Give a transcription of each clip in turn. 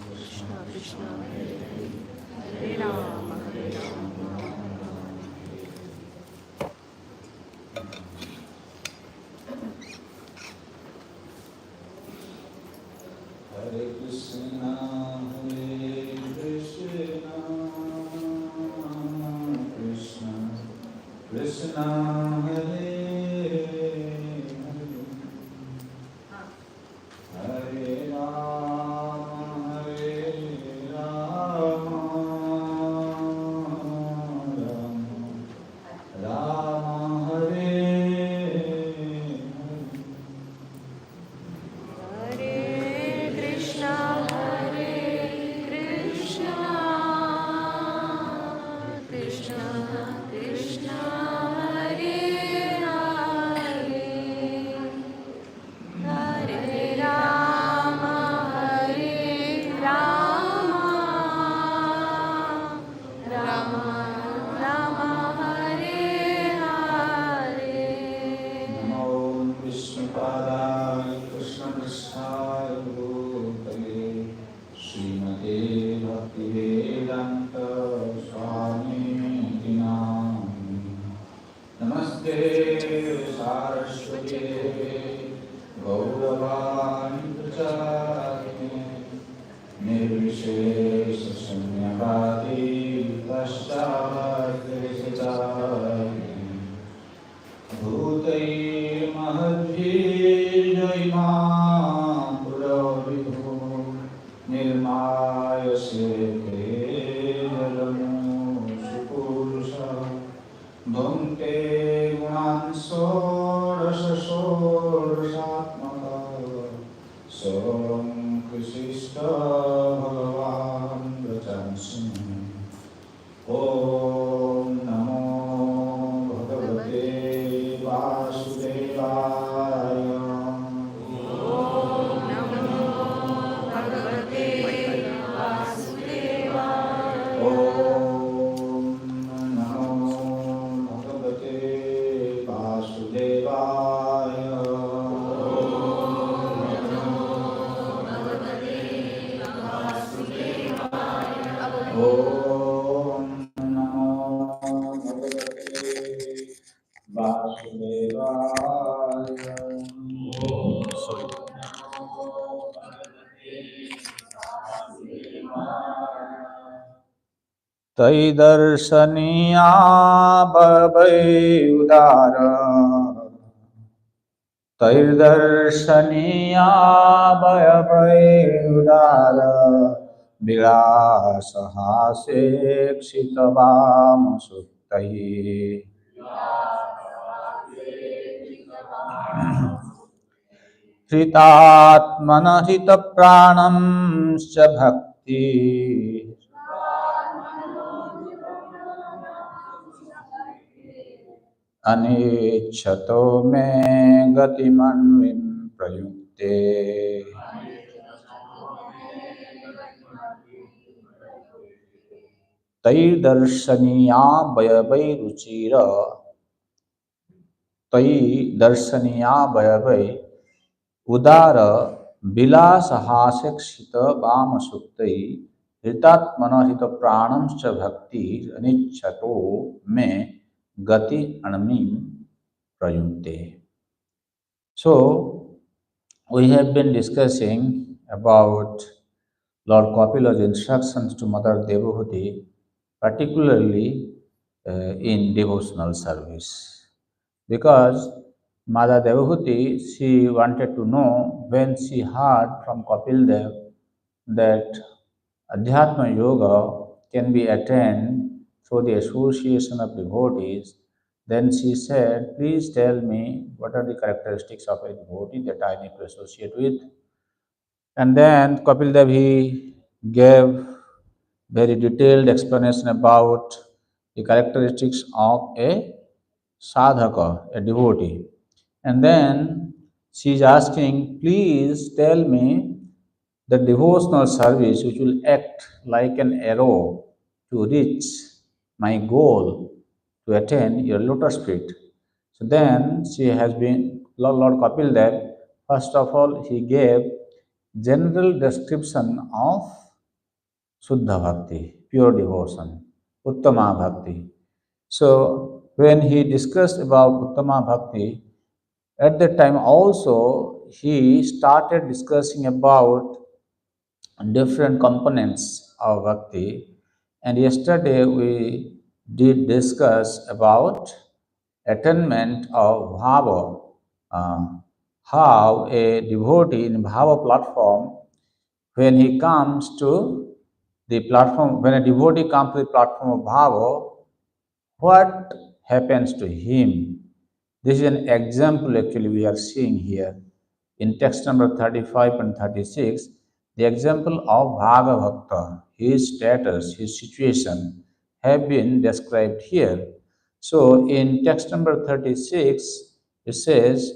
Krishna Krishna Hare Hare, Hare Rama Hare Rama, Rama Rama Hare Hare. Hare Krishna, Hare Krishna, Krishna Krishna, Hare Hare, Hare Rama, Rama Rama, Hare Hare. Hare Krishna, Hare Krishna, Krishna Krishna, Hare Hare, Hare Rama, Hare Rama, Rama Rama, Hare Hare. Namo Vishnupadaya Krishna Prasthaya Bhutale Srimate Bhaktivedanta Swami Dinami Namaste Saraswati Gauravani Pracharine Nirvishesha Shunyavadi Paschavate Siddhayate Bhutei mahadvijayman puravibhu nirmaya sekhe jalamu supurusha bhunte gunan sorasa sorasatmaka saram krisista bhagavan vachansimi Om Namo Bhagavate Vasudevaya. Om Namo Bhagavate Vasudevaya. Om Namo Bhagavate Vasudevaya. Om Namo Bhagavate Vasudevaya. Sorry. तैदर्शनीया भवै उदार तैर्दर्शनीया भवै उदार विलासहासे हृतात्मन हितप्राणं च भक्ति अनिच्छतो मे गतिमन्विं प्रयुक्ते तैर्दर्शनीया वयवैरुचिर तैर्दर्शनीया वयवै उदार विलासहास्यक्षित वामसुक्तै हृतात्मन हित प्राणंश्च भक्ति अनिच्छतो मे गति अणमिं प्रयुक्ते. So we have been discussing about Lord Kapila's instructions to Mother Devahuti, particularly in devotional service. Because Mother Devahuti, she wanted to know when she heard from Kapil Dev that Adhyatma Yoga can be attained through the association of devotees, then she said, please tell me what are the characteristics of a devotee that I need to associate with. And then Kapil Dev, he gave very detailed explanation about the characteristics of a sadhaka, a devotee. And then she is asking, please tell me the devotional service which will act like an arrow to reach my goal to attain your lotus feet. So then she has been, Lord Kapil Dev, first of all, he gave general description of Suddha Bhakti, pure devotion, Uttama Bhakti. So when he discussed about Uttama Bhakti, at that time also he started discussing about different components of bhakti. And yesterday we did discuss about attainment of bhava, uh, how a devotee in bhava platform, when he comes to the platform, when a devotee comes to the platform of bhava, what happens to him. This is an example actually we are seeing here in text number 35 and 36. The example of Bhagavata, his status, his situation have been described here. So in text number 36, it says,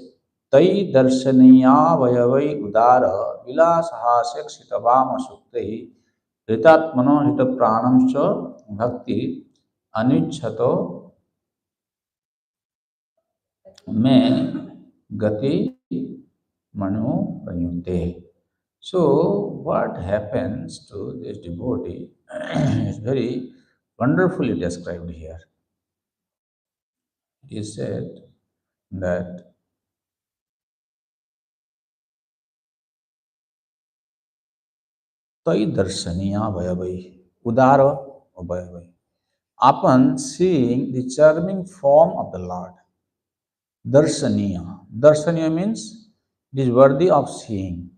Tai darshaniya vayavai udara vilasahasek sitavama suktai ritatmano hita pranam cha bhakti anichhato में gati manu pranyute. So what happens to this devotee is very wonderfully described here. It is said that tai darshaniya vayavai udara vayavai, upon seeing the charming form of the Lord. Darshaniya. Darshaniya means it is worthy of seeing.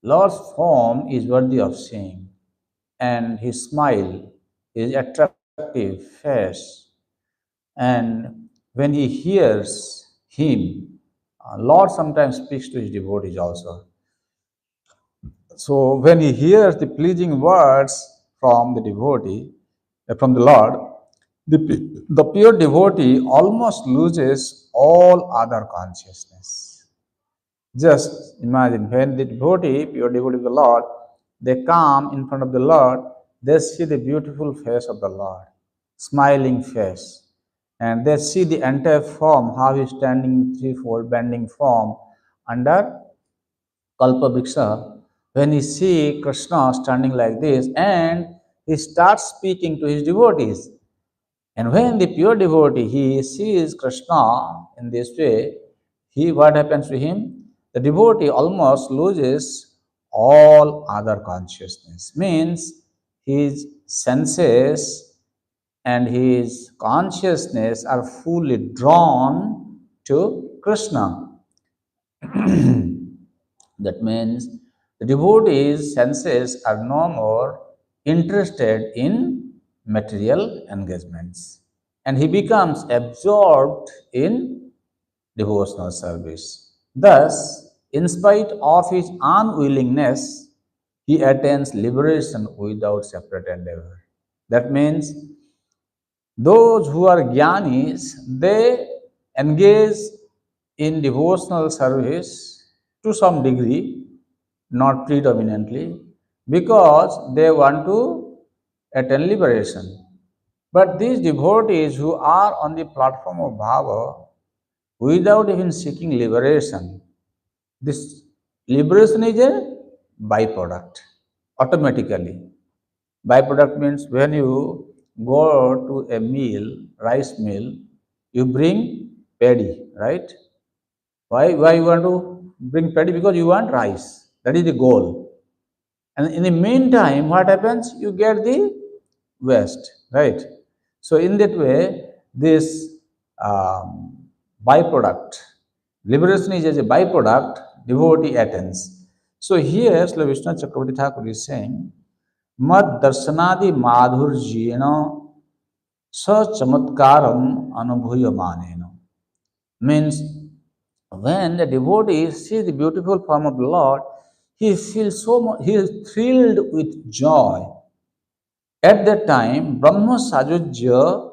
Lord's form is worthy of seeing, and his smile is attractive face. And when he hears him, Lord sometimes speaks to his devotees also. So when he hears the pleasing words from the devotee, from the Lord, the pure devotee almost loses all other consciousness. Just imagine when the devotee, pure devotee of the Lord, they come in front of the Lord, they see the beautiful face of the Lord, smiling face, and they see the entire form, how he is standing in threefold bending form under Kalpa Briksha. When he see Krishna standing like this, and he starts speaking to his devotees, and when the pure devotee he sees Krishna in this way, he what happens to him? The devotee almost loses all other consciousness. Means his senses and his consciousness are fully drawn to Krishna. That means the devotee's senses are no more interested in material engagements, and he becomes absorbed in devotional service. Thus, in spite of his unwillingness, he attains liberation without separate endeavor. That means those who are jnanis, they engage in devotional service to some degree, not predominantly, because they want to attain liberation. But these devotees who are on the platform of bhava, without even seeking liberation, this liberation is a byproduct automatically. Byproduct means when you go to a mill, rice mill, you bring paddy, right? Why you want to bring paddy? Because you want rice. That is the goal. And in the meantime, what happens? You get the waste, right? So in that way, this byproduct, liberation is as a byproduct, devotee attains. So here, Sri Vishnu Chakravarti Thakur is saying, Mad darsanadi madhurjena sa chamatkaram anubhuyamanena. Means when the devotee sees the beautiful form of the Lord, he feels so much, he is thrilled with joy. At that time, Brahma Sajujya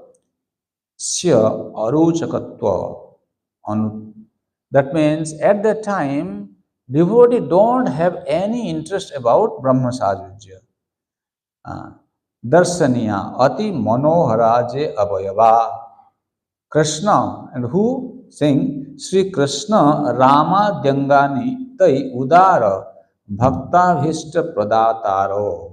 Sya Aruchakatva. That means at that time, devotee don't have any interest about Brahma Sajujya. Darsaniya Ati Manoharaje Abhayava. Krishna, and who sing Sri Krishna Rama Dyangani Tai Udara Bhakta Pradataro.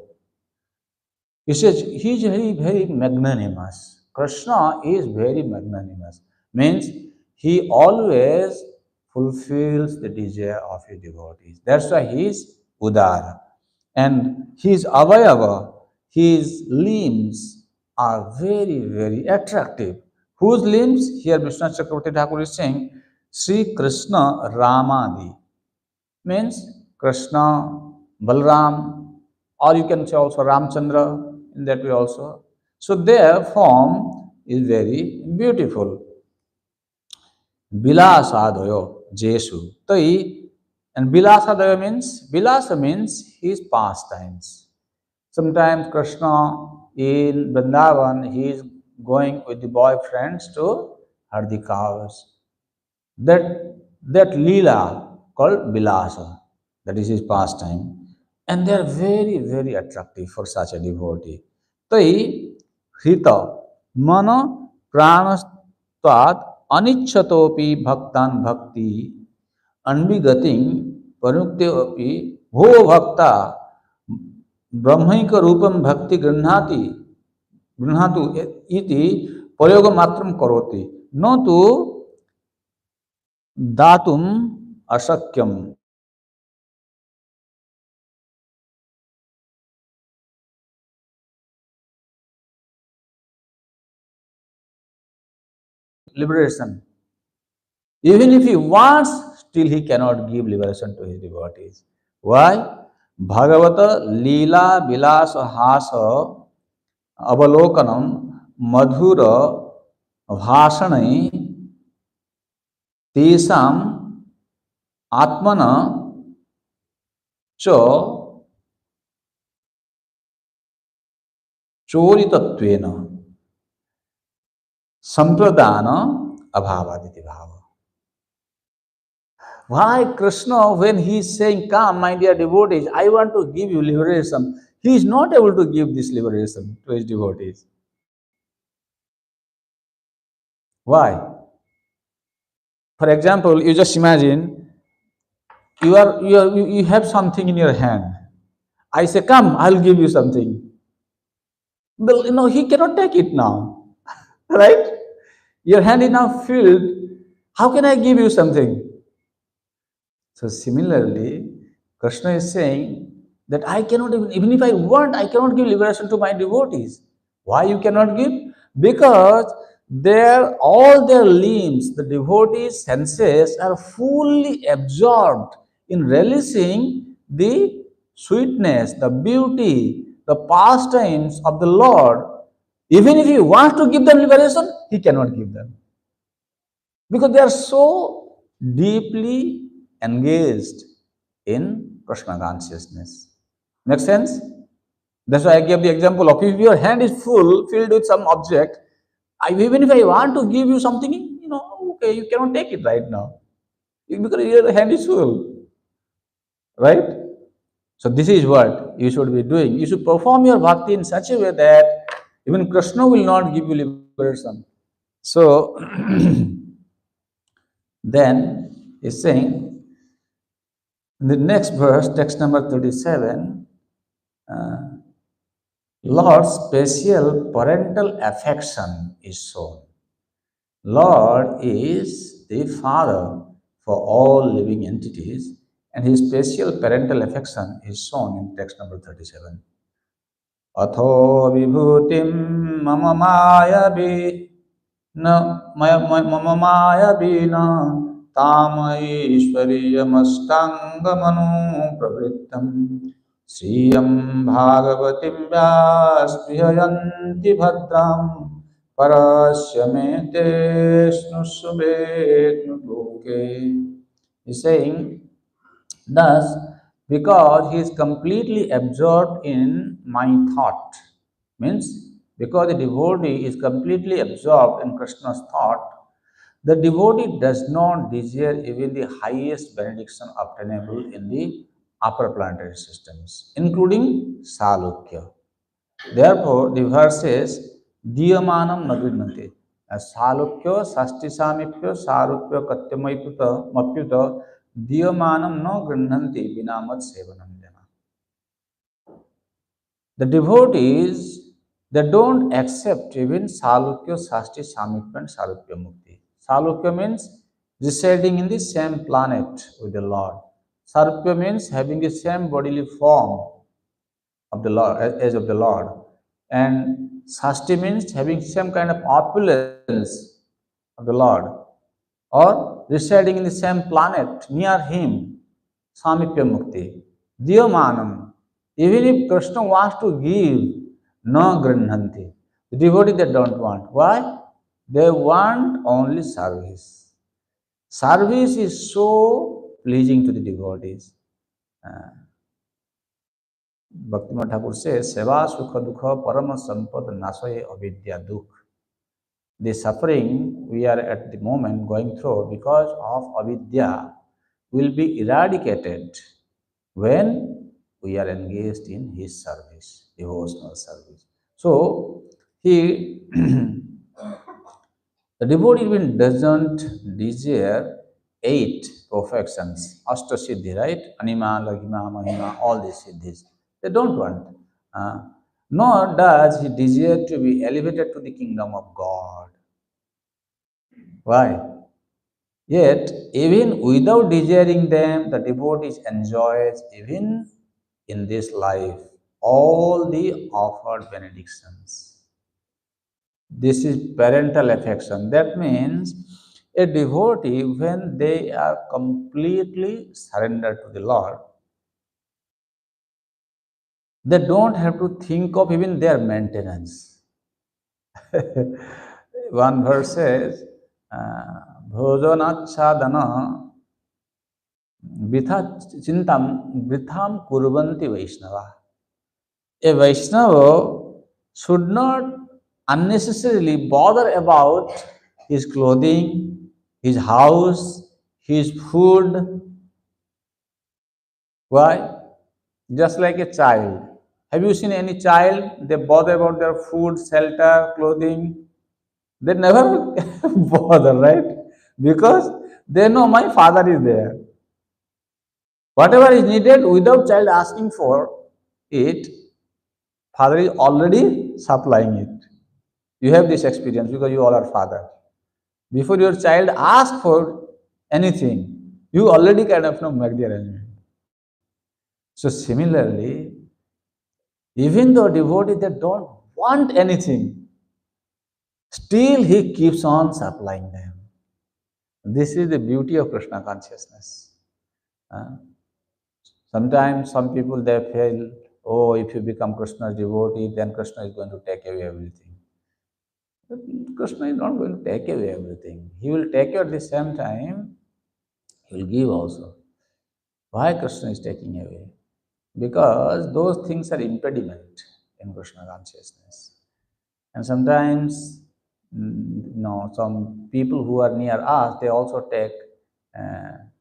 He says he is very, very magnanimous. Krishna is very magnanimous. Means he always fulfills the desire of his devotees. That's why he is Udara. And his avayava, his limbs are very, very attractive. Whose limbs? Here Vishnu Chakravarti Thakur is saying, Sri Krishna Ramadi means Krishna, Balram, or you can say also Ramchandra in that way also. So their form is very beautiful. Bilasadaya Jesu. Tai and Bilasa means his pastimes. Sometimes Krishna in Vrindavan he is going with the boyfriends to herd the cows. That Leela called Bilasa, that is his pastime, and they are very, very attractive for such a devotee. Tai Hrita Mana Pranastvat Anichatopi Bhaktan Bhakti Anvigating Panukteopi Bho Bhakta Brahmaika Rupam Bhakti Gृह्णातु iti Prayoga Matram Karoti. No to datum asakyam. Liberation. Even if he wants, still he cannot give liberation to his devotees. Why? Bhagavata Leela Vilasa Hasa Avalokanam Madhura Bhasanai Tesam Atmana Cho Choritattvena Sampradana Abhavaditi Bhava. Why Krishna, when he is saying, come, my dear devotees, I want to give you liberation, he is not able to give this liberation to his devotees. Why? For example, you just imagine you have something in your hand. I say, come, I'll give you something. Well, he cannot take it now. Right? Your hand is now filled. How can I give you something? So similarly, Krishna is saying that I cannot even if I want, I cannot give liberation to my devotees. Why you cannot give? Because all their limbs, the devotees' senses are fully absorbed in relishing the sweetness, the beauty, the pastimes of the Lord. Even if he wants to give them liberation, he cannot give them because they are so deeply engaged in Krishna consciousness. Make sense? That's why I gave the example of if your hand is filled with some object, even if I want to give you something, okay, you cannot take it right now because your hand is full, right? So this is what you should be doing. You should perform your bhakti in such a way that even Krishna will not give you liberation. So then he's saying in the next verse, text number 37, Lord's special parental affection is shown. Lord is the Father for all living entities, and his special parental affection is shown in text number 37. Atho vibhutim mama maya vi mama maya vina तामैश्वर्यमष्टाङ्गमनु प्रवृत्तं श्रियं भागवतीं व्यास्पृहयन्ति भद्रां परस्य मे ते स्नुषुवेत्नुलोके. He's saying, thus, because he is completely absorbed in my thought, means because the devotee is completely absorbed in Krishna's thought, the devotee does not desire even the highest benediction obtainable in the upper planetary systems, including Salukya. Therefore, the verse says, Diyamanam Nagrinate. Salukya, Sasti Samipya, Sarupya, Katyamaipyuta, Diyamanam no grinhanti vinamat sevanam jana. The devotees, they don't accept even Salukya, Sasti, Samipya and Sarupya Mukti. Salukya means residing in the same planet with the Lord. Sarupya means having the same bodily form of the Lord, as of the Lord. And Sasti means having some kind of opulence of the Lord, or residing in the same planet near him, Samipya Mukti. Diyamanam. Even if Krishna wants to give, no granhanti. The devotee they don't want. Why? They want only service. Service is so pleasing to the devotees. Bhaktivinoda Thakur says, Seva Sukha Dukha Parama Sampad Nasoye Avidya Dukh. The suffering we are at the moment going through because of avidya will be eradicated when we are engaged in his service, devotional service. So, he the devotee even doesn't desire eight perfections, Ashta Siddhi, right? Anima, Laghima, Mahima, all these siddhis. They don't want. Uh, Nor does he desire to be elevated to the kingdom of God. Why? Yet, even without desiring them, the devotee enjoys, even in this life, all the offered benedictions. This is parental affection. That means a devotee, when they are completely surrendered to the Lord, they don't have to think of even their maintenance. One verse says, Bhojanachadana Vritha chintam vritham kurvanti Vaishnava. A Vaishnava should not unnecessarily bother about his clothing, his house, his food. Why? Just like a child. Have you seen any child? They bother about their food, shelter, clothing. They never bother, right? Because they know my father is there. Whatever is needed without child asking for it, father is already supplying it. You have this experience because you all are father. Before your child asks for anything, you already kind of make the arrangement. So similarly, even though devotee they don't want anything, still he keeps on supplying them. This is the beauty of Krishna consciousness. Uh, Sometimes some people they feel, oh, if you become Krishna's devotee, then Krishna is going to take away everything. But Krishna is not going to take away everything. He will take you at the same time, he will give also. Why Krishna is taking away? Because those things are impediment in Krishna consciousness. And sometimes, some people who are near us, they also take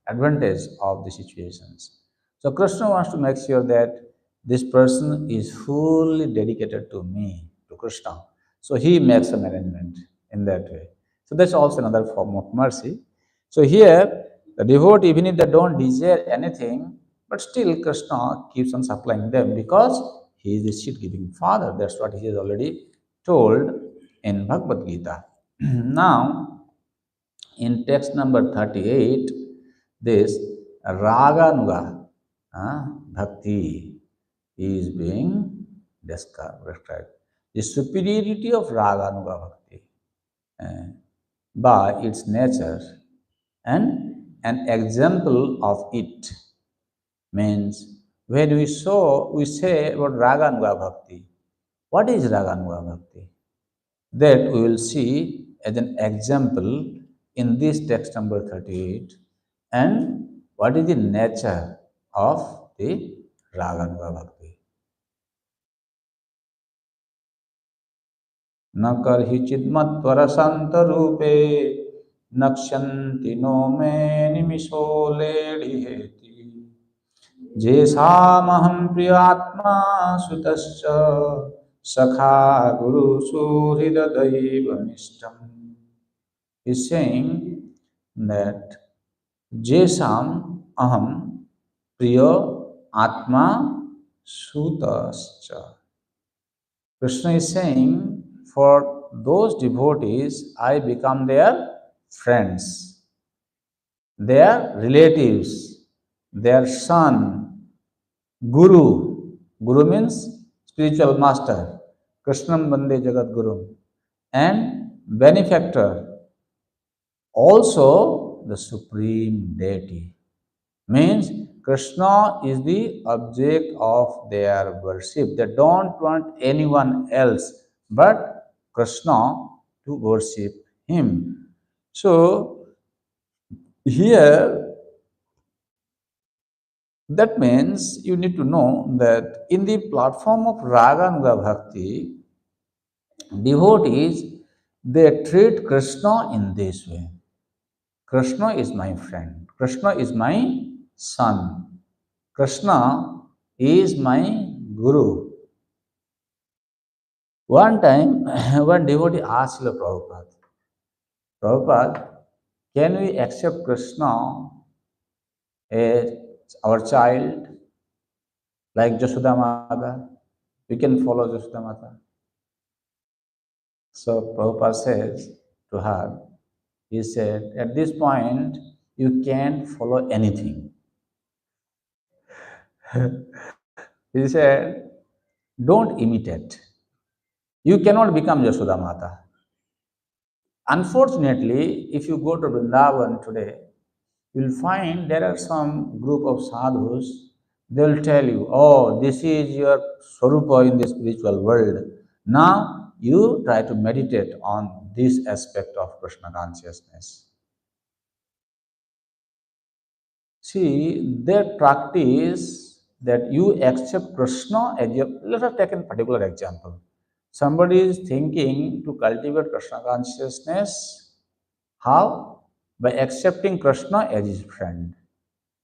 advantage of the situations. So Krishna wants to make sure that this person is fully dedicated to me, to Krishna. So he makes an arrangement in that way. So that's also another form of mercy. So here, the devotee, even if they don't desire anything, but still Krishna keeps on supplying them because he is the seed-giving father. That's what he has already told in Bhagavad Gita. Now, in text number 38, this Raganuga bhakti is being described. The superiority of Raganuga bhakti by its nature and an example of it means when we say about Raganuga bhakti. What is Raganuga bhakti? That we will see as an example in this text number 38 and what is the nature of the Raganuga bhakti. न करहि चिन्मत्वरसंत रूपे नक्ष्यन्ति no मे निमिषो लेढिहेति जेषामहं प्रियात्मा सुतश्च सखा गुरु सुहृददैवमिष्टम्. Is saying that Jesam aham priyo atma sutascha. Krishna is saying, for those devotees, I become their friends, their relatives, their son, guru. Guru means spiritual master. Krishnam Bande Jagat Guru. And benefactor, also the supreme deity. Means Krishna is the object of their worship. They don't want anyone else but Krishna to worship him. So here that means you need to know that in the platform of Raga Nuga Bhakti, devotees they treat Krishna in this way. Krishna is my friend. Krishna is my son. Krishna is my guru. One time, one devotee asked Srila Prabhupada, Prabhupada, can we accept Krishna as our child like Jashoda Mata? We can follow Jashoda Mata. So Prabhupada says to her, he said, at this point, you can't follow anything. He said, don't imitate. You cannot become Yashoda Mata. Unfortunately, if you go to Vrindavan today, you'll find there are some group of sadhus, they'll tell you, oh, this is your Swarupa in the spiritual world. Now you try to meditate on this aspect of Krishna consciousness. See, they practice that you accept Krishna as your. Let us take a particular example. Somebody is thinking to cultivate Krishna consciousness. How? By accepting Krishna as his friend.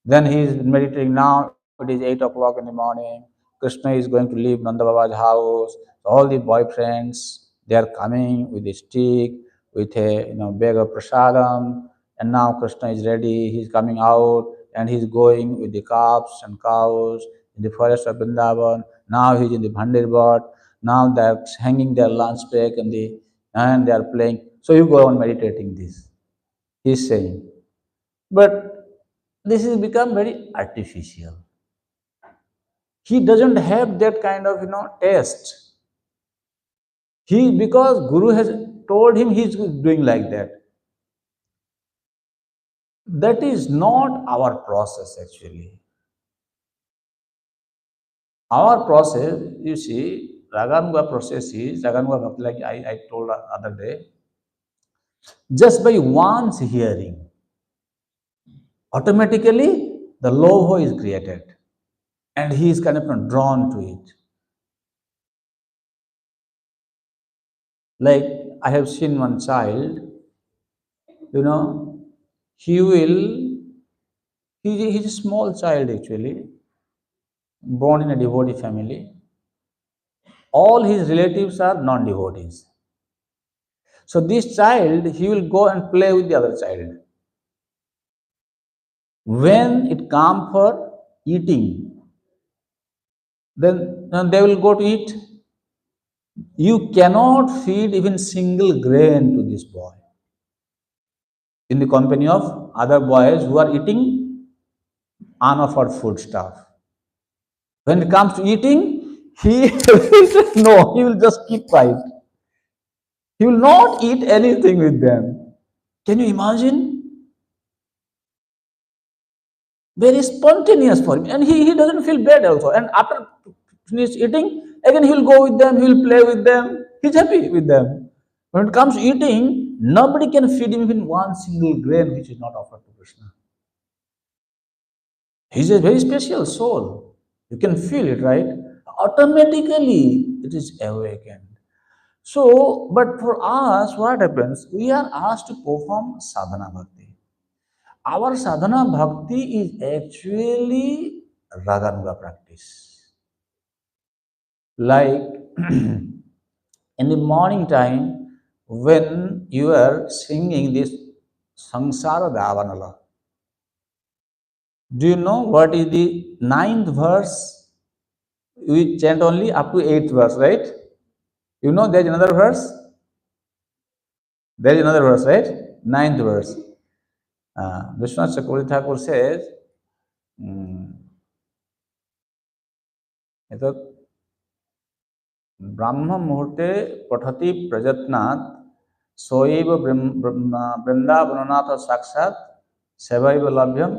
Then he is meditating now. It is 8 o'clock in the morning. Krishna is going to leave Nanda Baba's house. All the boyfriends they are coming with a stick, with a bag of prasadam, and now Krishna is ready. He is coming out and he is going with the calves and cows in the forest of Vrindavan. Now he is in the Bhandirbhat. Now they are hanging their lunch pack and they are playing. So you go on meditating this. He is saying. But this has become very artificial. He doesn't have that kind of taste. He because Guru has told him he's doing like that. That is not our process actually. Our process, you see, Raganuga process is Raganuga Bhakti, like I told the other day, just by once hearing, automatically the loho is created and he is kind of drawn to it. Like I have seen one child, he will, he's a small child actually, born in a devotee family. All his relatives are non-devotees. So this child, he will go and play with the other child. When it comes for eating, then they will go to eat. You cannot feed even single grain to this boy in the company of other boys who are eating unoffered food stuff. When it comes to eating, he no, he will just keep quiet. He will not eat anything with them. Can you imagine? Very spontaneous for him. And he doesn't feel bad also. And after finish eating, again he will go with them, he will play with them. He's happy with them. When it comes to eating, nobody can feed him even one single grain which is not offered to Krishna. He's a very special soul. You can feel it, right? Automatically it is awakened. So, but for us, what happens? We are asked to perform sadhana bhakti. Our sadhana bhakti is actually raganuga practice. Like in the morning time, when you are singing this Sangsara Davanala, Do you know what is the ninth verse? We chant only up to eighth verse, right? You know there's another verse? There is another verse, right? Ninth verse. Vishwanath Chakravarti Thakur says, एतत् ब्राह्म मुहूर्ते पठति प्रयत्नात् सोएव वृंदावननाथ साक्षात् सेवैव लभ्यम.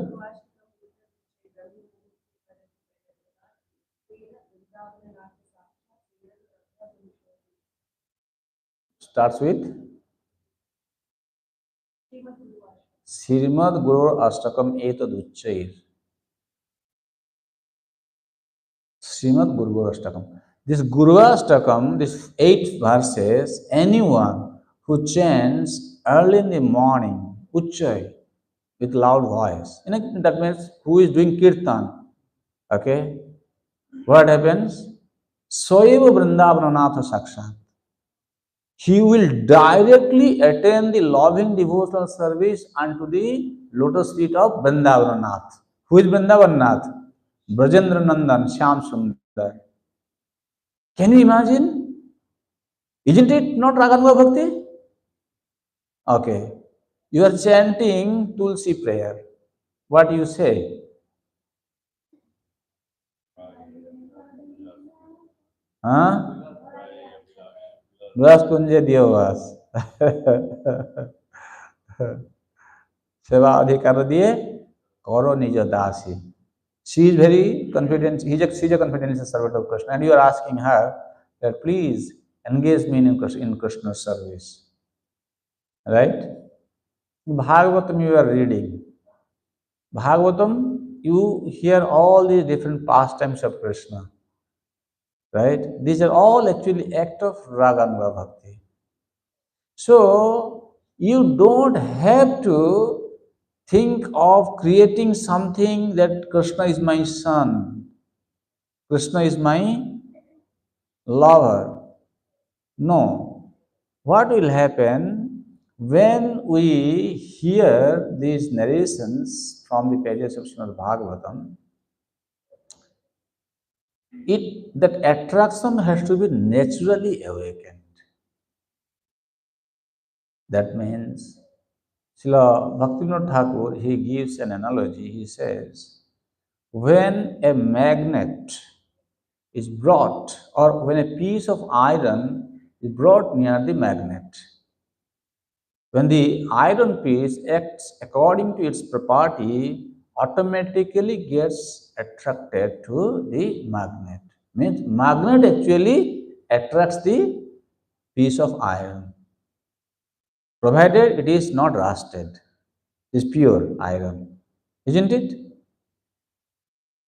Starts with Srimad Guru Ashtakam Etaduchair. Srimad Guru Ashtakam. This Guru Ashtakam, these 8 verses, anyone who chants early in the morning, Uchay, with loud voice, that means who is doing kirtan, okay, what happens? Soeva Vrindavananath Sakshat. He will directly attend the loving devotional service unto the lotus feet of Vrindavananath. Who is Vrindavananath? Brajendra Nandan, Shyam Sundar. Can you imagine? Isn't it not Raganuga Bhakti? Okay. You are chanting Tulsi prayer. What do you say? Huh? Glas kunje diovas. Seva adhikar diye karo nija dasi. She is very confident. She is a confidential servant of Krishna, and you are asking her that please engage me in Krishna's service. Right? Bhagavatam you are reading. Bhagavatam, you hear all these different pastimes of Krishna. Right? These are all actually act of Raganuga Bhakti. So you don't have to think of creating something that Krishna is my son, Krishna is my lover. No. What will happen when we hear these narrations from the pages of Srimad Bhagavatam? That attraction has to be naturally awakened. That means, Srila Bhaktivinoda Thakur, he gives an analogy. He says, when a magnet is brought, or when a piece of iron is brought near the magnet, when the iron piece acts according to its property, automatically gets attracted to the magnet. Means magnet actually attracts the piece of iron, provided it is not rusted, it is pure iron, isn't it?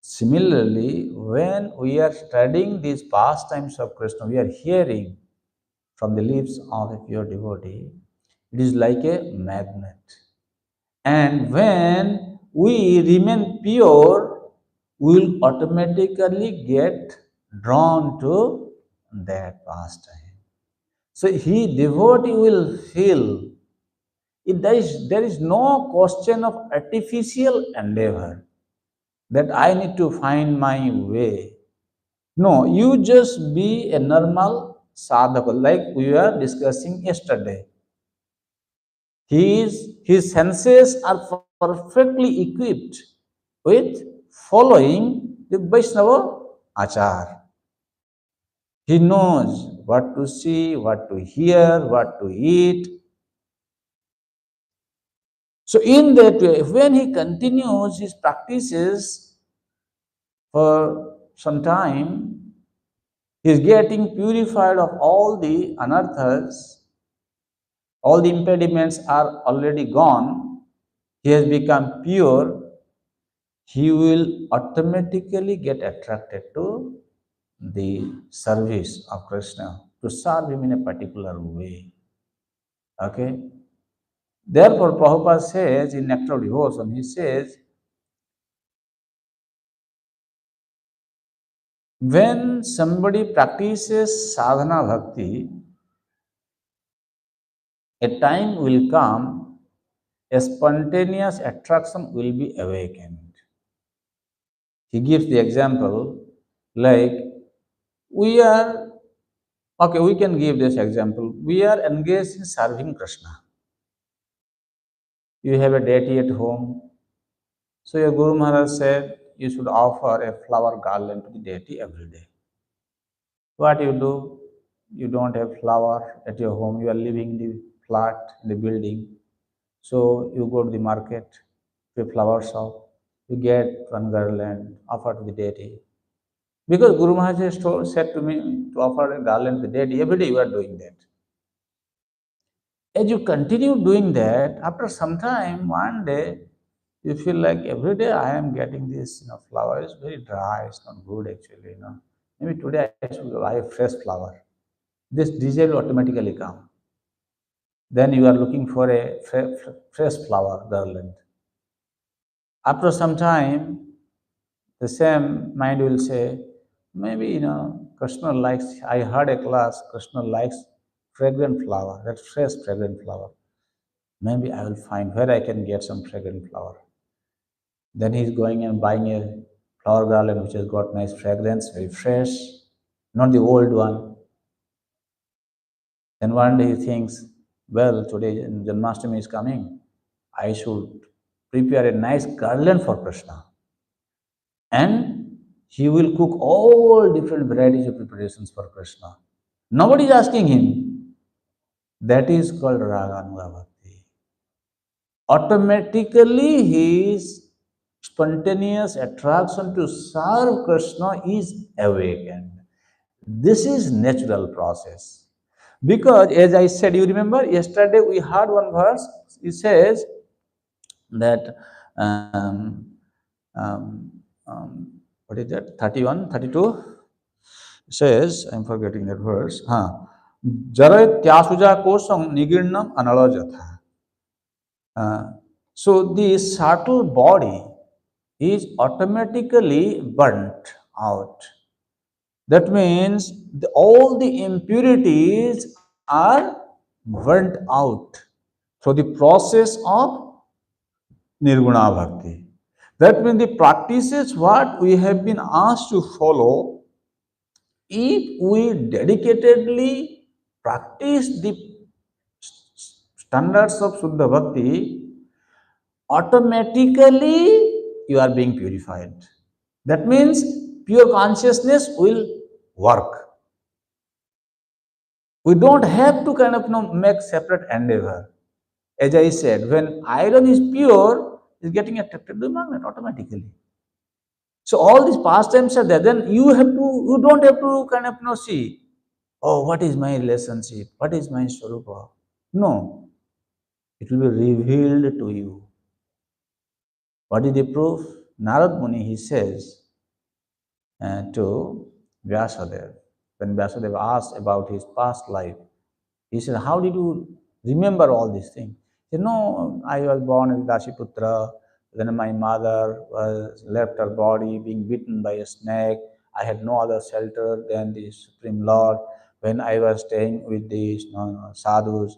Similarly, when we are studying these pastimes of Krishna, we are hearing from the lips of a pure devotee, it is like a magnet. And when we remain pure, we will automatically get drawn to that pastime. So devotee will feel there is no question of artificial endeavor that I need to find my way. No, you just be a normal sadhaka, like we were discussing yesterday. His senses are perfectly equipped with following the Vaishnava Achar. He knows what to see, what to hear, what to eat. So in that way, when he continues his practices for some time, he is getting purified of all the anarthas, all the impediments are already gone, he has become pure, he will automatically get attracted to the service of Krishna, to serve him in a particular way. Okay? Therefore, Prabhupada says in Nectar of Devotion, he says, when somebody practices sadhana bhakti, a time will come, a spontaneous attraction will be awakened. He gives the example like we are, okay, we can give this example. We are engaged in serving Krishna. You have a deity at home. So your Guru Maharaj said you should offer a flower garland to the deity every day. What you do? You don't have flower at your home. You are living in the flat, in the building. So you go to the market, to a flower shop. You get one garland, offer to the deity. Because Guru Maharaj has said to me to offer a garland to the deity. Every day you are doing that. As you continue doing that, after some time, one day, you feel like every day I am getting this, flower is very dry, it's not good actually, Maybe today I should buy a fresh flower. This desire will automatically come. Then you are looking for a fresh flower garland. After some time, the same mind will say, maybe, Krishna likes, I heard a class, Krishna likes fragrant flower, that fresh fragrant flower. Maybe I will find where I can get some fragrant flower. Then he's going and buying a flower garland which has got nice fragrance, very fresh, not the old one. Then one day he thinks, well, today Janmashtami is coming. I should prepare a nice garland for Krishna. And he will cook all different varieties of preparations for Krishna. Nobody is asking him. That is called Raganuga Bhakti. Automatically his spontaneous attraction to serve Krishna is awakened. This is natural process. Because as I said, you remember yesterday we heard one verse, it says that um, what is that, 31, 32? Says, I'm forgetting that verse, Jara tyasuja kosam nigirnam analajatha. So the subtle body is automatically burnt out. That means all the impurities are burnt out through the process of Nirguna Bhakti. That means the practices what we have been asked to follow, if we dedicatedly practice the standards of Suddha Bhakti, automatically you are being purified. That means pure consciousness will work. We don't have to kind of make separate endeavor. As I said, when iron is pure, it's getting attracted to the magnet automatically. So all these pastimes are there. Then you don't have to kind of see, oh, what is my relationship? What is my swarupa? No, it will be revealed to you. What is the proof? Narad Muni, he says to Vyasadeva, when Vyasadeva asked about his past life, he said, how did you remember all these things? He said, no, I was born as Dashiputra, then my mother was left her body being bitten by a snake. I had no other shelter than the Supreme Lord. When I was staying with these sadhus,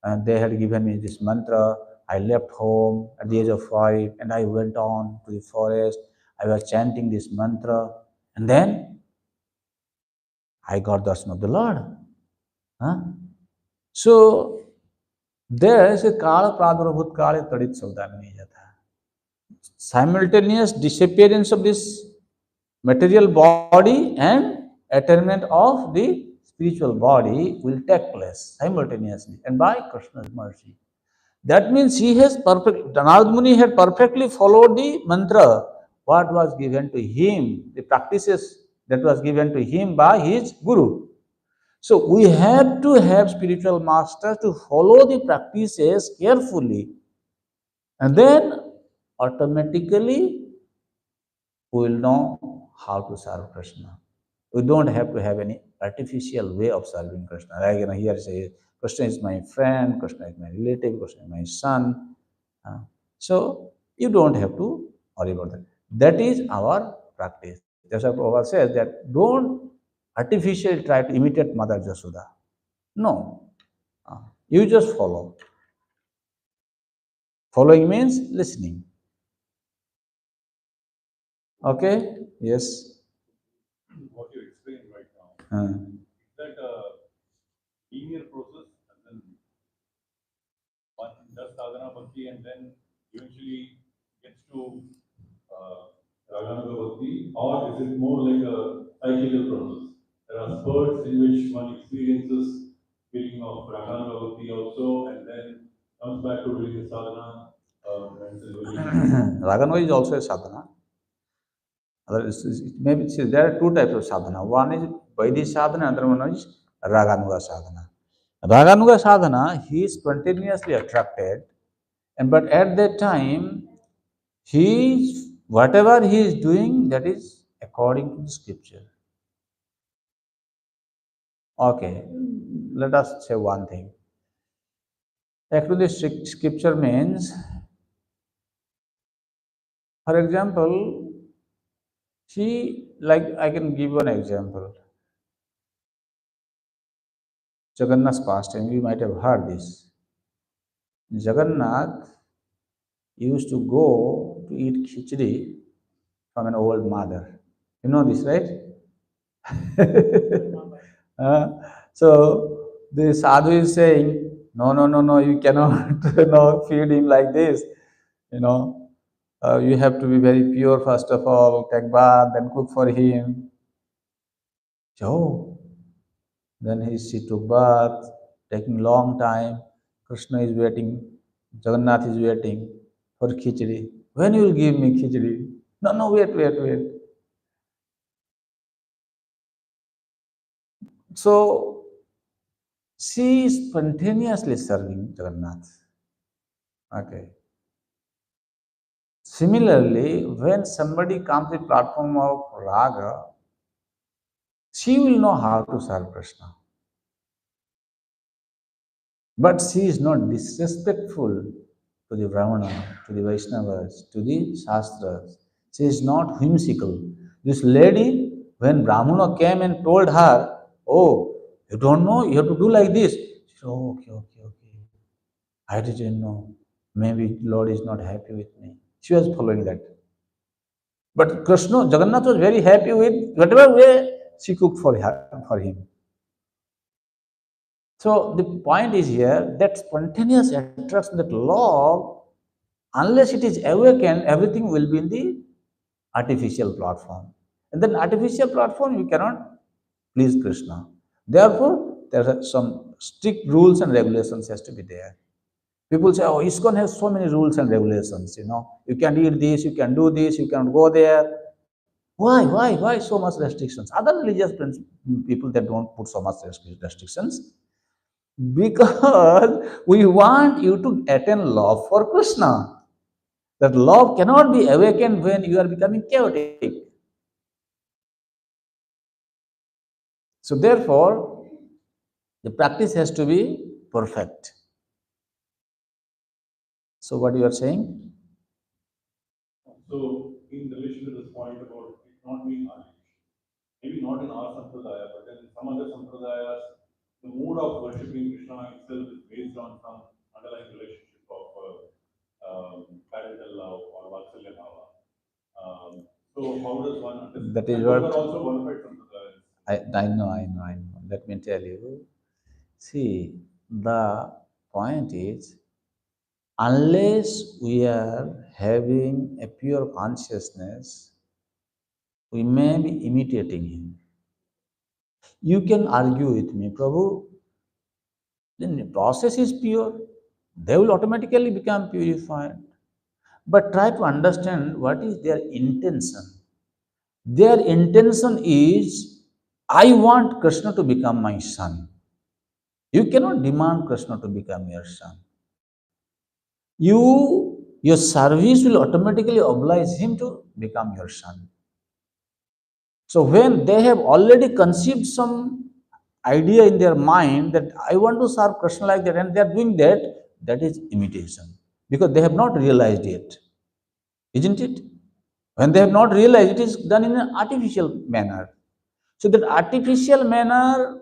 and they had given me this mantra. I left home at the age of 5 and I went on to the forest. I was chanting this mantra and then I got the darshan of the Lord. Huh? So there is a kala pradurabhut kale tadit savdan nahi jata. Simultaneous disappearance of this material body and attainment of the spiritual body will take place simultaneously and by Krishna's mercy. That means he has Narad Muni had perfectly followed the mantra, what was given to him, the practices that was given to him by his Guru. So we have to have spiritual masters to follow the practices carefully. And then automatically we will know how to serve Krishna. We don't have to have any artificial way of serving Krishna. Like here say, Krishna is my friend, Krishna is my relative, Krishna is my son. So you don't have to worry about that. That is our practice. That's why Prabhupada says that don't artificially try to imitate Mother Jasoda. No. You just follow. Following means listening. Okay? Yes. What you explained right now, Uh, is that a linear process and then one does sadhana bhakti and then eventually gets to raganuga bhakti, or is it more like a cyclical process? There are spurts in which one experiences feeling of raganuga bhakti also and then comes back to doing the sadhana and then Raganu is also a sadhana. Maybe see, there are two types of sadhana. One is Vaidhi sadhana, another one is Raganuga sadhana. Raganuga sadhana, he is spontaneously attracted, and but at that time, whatever he is doing, that is according to the scripture. Okay, let us say one thing. Actually, scripture means, for example, like I can give one example. Jagannath's pastime, you might have heard this. Jagannath used to go to eat khichdi from an old mother. You know this, right? Uh, so the sadhu is saying, no, no, no, no, you cannot feed him like this. You know, you have to be very pure first of all, take bath, then cook for him. So then she took bath, taking long time. Krishna is waiting, Jagannath is waiting for khichdi. When you will give me khichdi? No, no, wait, wait, wait. So she is spontaneously serving Jagannath. Okay. Similarly, when somebody comes to the platform of raga, she will know how to serve Krishna. But she is not disrespectful to the Brahmana, to the Vaishnavas, to the Shastras. She is not whimsical. This lady, when Brahmana came and told her, oh, you don't know, you have to do like this. She said, oh, okay, okay, okay. I didn't know. Maybe Lord is not happy with me. She was following that. But Krishna, Jagannath was very happy with whatever way she cooked for him. So the point is here that spontaneous attraction, that love, unless it is awakened, everything will be in the artificial platform. And then artificial platform, you cannot please Krishna. Therefore, there are some strict rules and regulations has to be there. People say, oh, ISKCON has so many rules and regulations, You can eat this, you can do this, you can go there. Why so much restrictions? Other religious people, that don't put so much restrictions. Because we want you to attain love for Krishna. That love cannot be awakened when you are becoming chaotic. So therefore, the practice has to be perfect. So what you are saying? so in relation to this point about it not being Anish, maybe not in our sampradaya, but in some other sampradayas, the mood of worshipping Krishna itself is based on some underlying relationship of parental love or vatsalya bhava. So how does one understand? That is and what those are also bona fide sampradayas. I know. Let me tell you. See, the point is, unless we are having a pure consciousness, we may be imitating him. You can argue with me, Prabhu, then the process is pure. They will automatically become purified. But try to understand what is their intention. Their intention is, I want Krishna to become my son. You cannot demand Krishna to become your son. Your service will automatically oblige him to become your son. So when they have already conceived some idea in their mind that I want to serve Krishna like that, and they are doing that, that is imitation. Because they have not realized it. Isn't it? When they have not realized, it is done in an artificial manner. So that artificial manner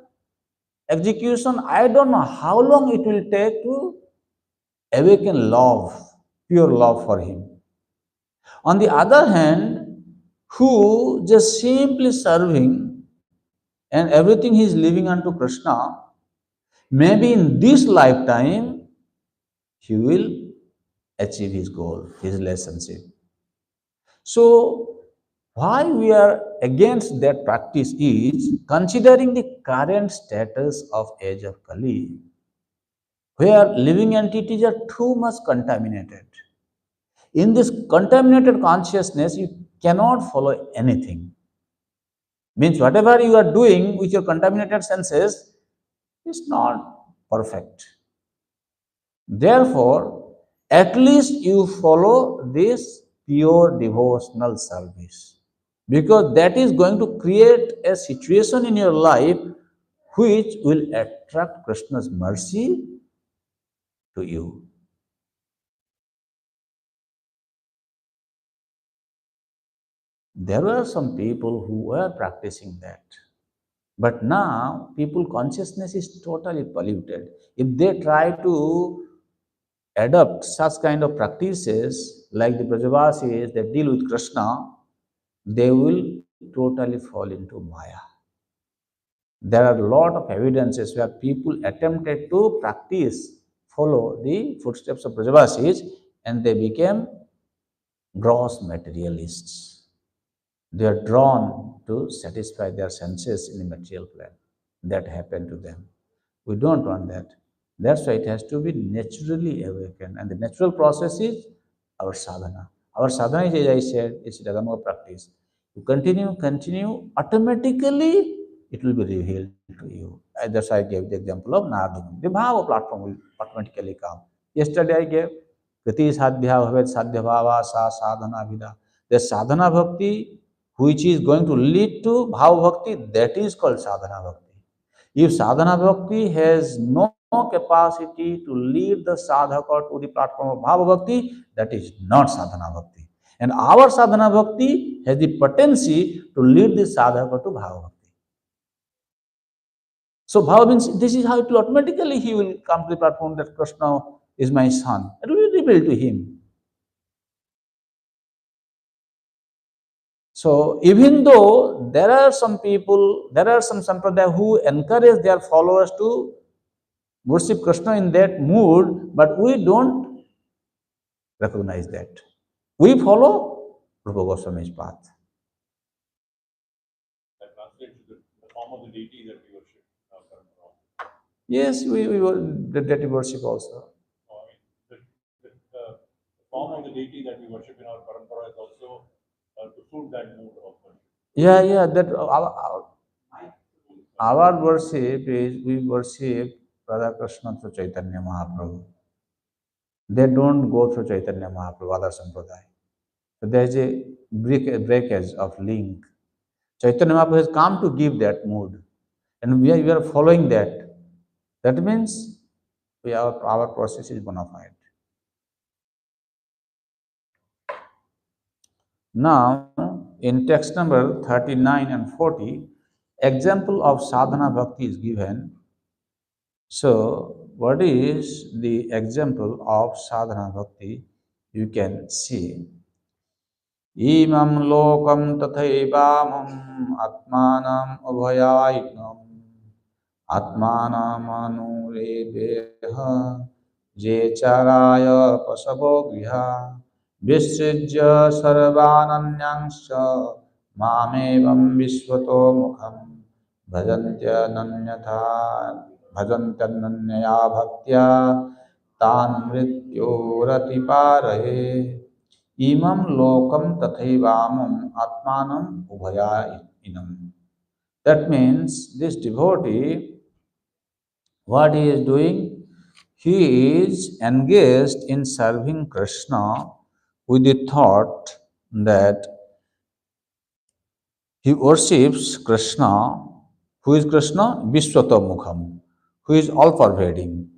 execution, I don't know how long it will take to awaken love, pure love for him. On the other hand, who just simply serving and everything he is leaving unto Krishna, maybe in this lifetime he will achieve his goal, his relationship. So, why we are against that practice is considering the current status of age of Kali, where living entities are too much contaminated. In this contaminated consciousness, you cannot follow anything. Means whatever you are doing with your contaminated senses is not perfect. Therefore, at least you follow this pure devotional service, because that is going to create a situation in your life which will attract Krishna's mercy to you. There were some people who were practicing that. But now people consciousness is totally polluted. If they try to adopt such kind of practices like the Brajavasis that deal with Krishna, they will totally fall into Maya. There are a lot of evidences where people attempted to practice, follow the footsteps of Brajavasis, and they became gross materialists. They are drawn to satisfy their senses in the material plane. That happened to them. We don't want that. That's why it has to be naturally awakened. And the natural process is our sadhana. Our sadhana is, as I said, it's Ragamaya practice. You continue, automatically it will be revealed to you. That's why I gave the example of Narduni. The Bhava platform will automatically come. Yesterday I gave Kriti Sadhya Bhavet Sadhya Bhava Sa Sadhana Vida. The sadhana bhakti which is going to lead to Bhava Bhakti, that is called sadhana bhakti. If sadhana bhakti has no capacity to lead the sadhaka to the platform of bhava bhakti, that is not sadhana bhakti. And our sadhana bhakti has the potency to lead the sadhaka to bhava bhakti. So bhava means this is how it will automatically he will come to the platform that Krishna is my son. It will be revealed to him. So even though there are some people, there are some sampradaya who encourage their followers to worship Krishna in that mood, but we don't recognize that. We follow Rupa Goswami's path. That translates to the form of the deity that we worship. Yes, we that worship also. The form of the deity that we worship in our parampara is also to suit that mood of worship. Yeah, that our worship is we worship Radha Krishna through Chaitanya Mahaprabhu. They don't go through Chaitanya Mahaprabhu, other sampradaya. So there is a breakage of link. Chaitanya Mahaprabhu has come to give that mood, and we are following that. That means our process is bona fide. Now, in text number 39 and 40, example of sadhana bhakti is given. So, what is the example of sadhana bhakti? You can see. Imam lokam tathaivam atmanam abhayaitam atmanamanure je charaya pasavo griha visrijya sarvananyangsha mamevam vishvato mukham bhajantyannanya bhaktya tan mrityorati parahe imam lokam tathaivamam atmanam ubhaya inam. That means this devotee, what he is doing, he is engaged in serving Krishna with the thought that he worships Krishna. Who is Krishna? Vishwatomukham, who is all pervading.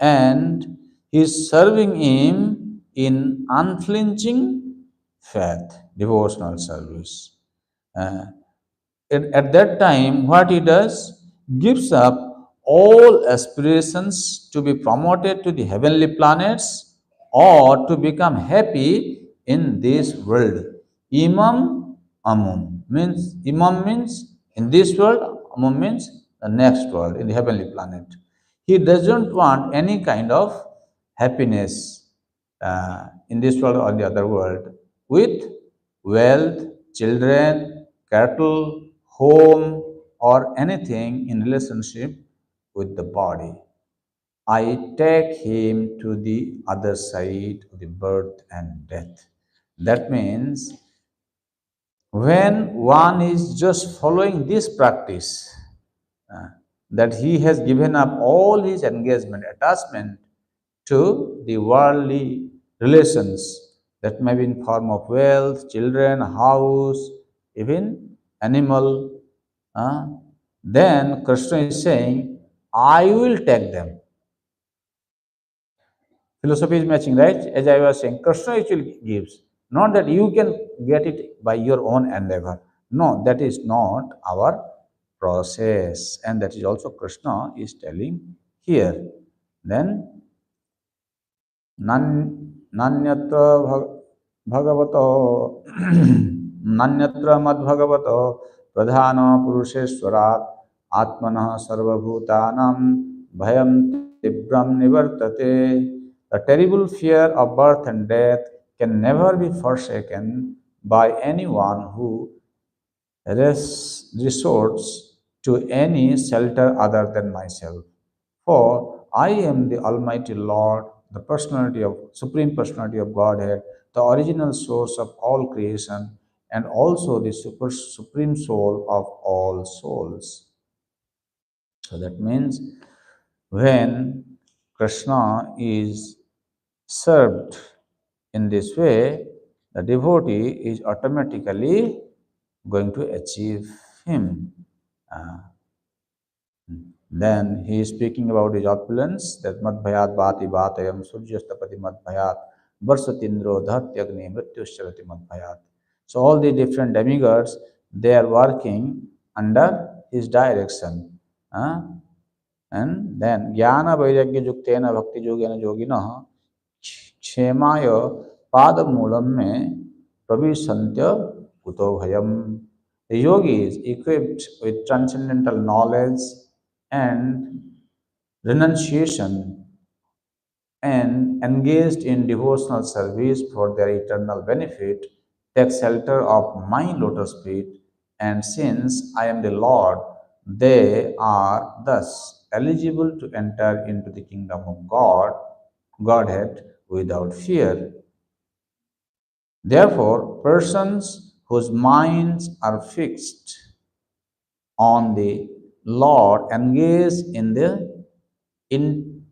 And he is serving him in unflinching faith, devotional service. Uh, at that time, what he does, gives up all aspirations to be promoted to the heavenly planets or to become happy in this world. Imam Amum means Imam means in this world, Amum means the next world in the heavenly planet. He doesn't want any kind of happiness in this world or the other world with wealth, children, cattle, home, or anything in relationship with the body. I take him to the other side of the birth and death. That means when one is just following this practice, uh, that he has given up all his engagement, attachment to the worldly relations, that may be in form of wealth, children, house, even animal, uh, then Krishna is saying, I will take them. Philosophy is matching, right? As I was saying, Krishna actually gives. Not that you can get it by your own endeavor. No, that is not our process. And that is also Krishna is telling here. Then, nanyatra bhagavato nanyatra mad bhagavato pradhana purusheswarat atmanah sarvabhutanam bhayam tibram nivartate. The terrible fear of birth and death can never be forsaken by anyone who resorts to any shelter other than myself. For I am the Almighty Lord, the personality of Supreme Personality of Godhead, the original source of all creation, and also the supreme soul of all souls. So that means when Krishna is served in this way, the devotee is automatically going to achieve him. Uh, then he is speaking about his opulence, that madbhayat bhati bhatayam suryastapati madbhayat varsatindro dhatyagni mrityushcharati madbhayat. So all the different demigods, they are working under his direction. Uh, and then jnana vairagya yuktena bhakti yogena yogina क्षेमाय पाद मूलम में प्रविशन्त्य कुतो bhayam. The yogi is equipped with transcendental knowledge and renunciation and engaged in devotional service for their eternal benefit, take shelter of my lotus feet, and since I am the Lord, they are thus eligible to enter into the kingdom of God, Godhead without fear. Therefore, persons whose minds are fixed on the Lord engage in the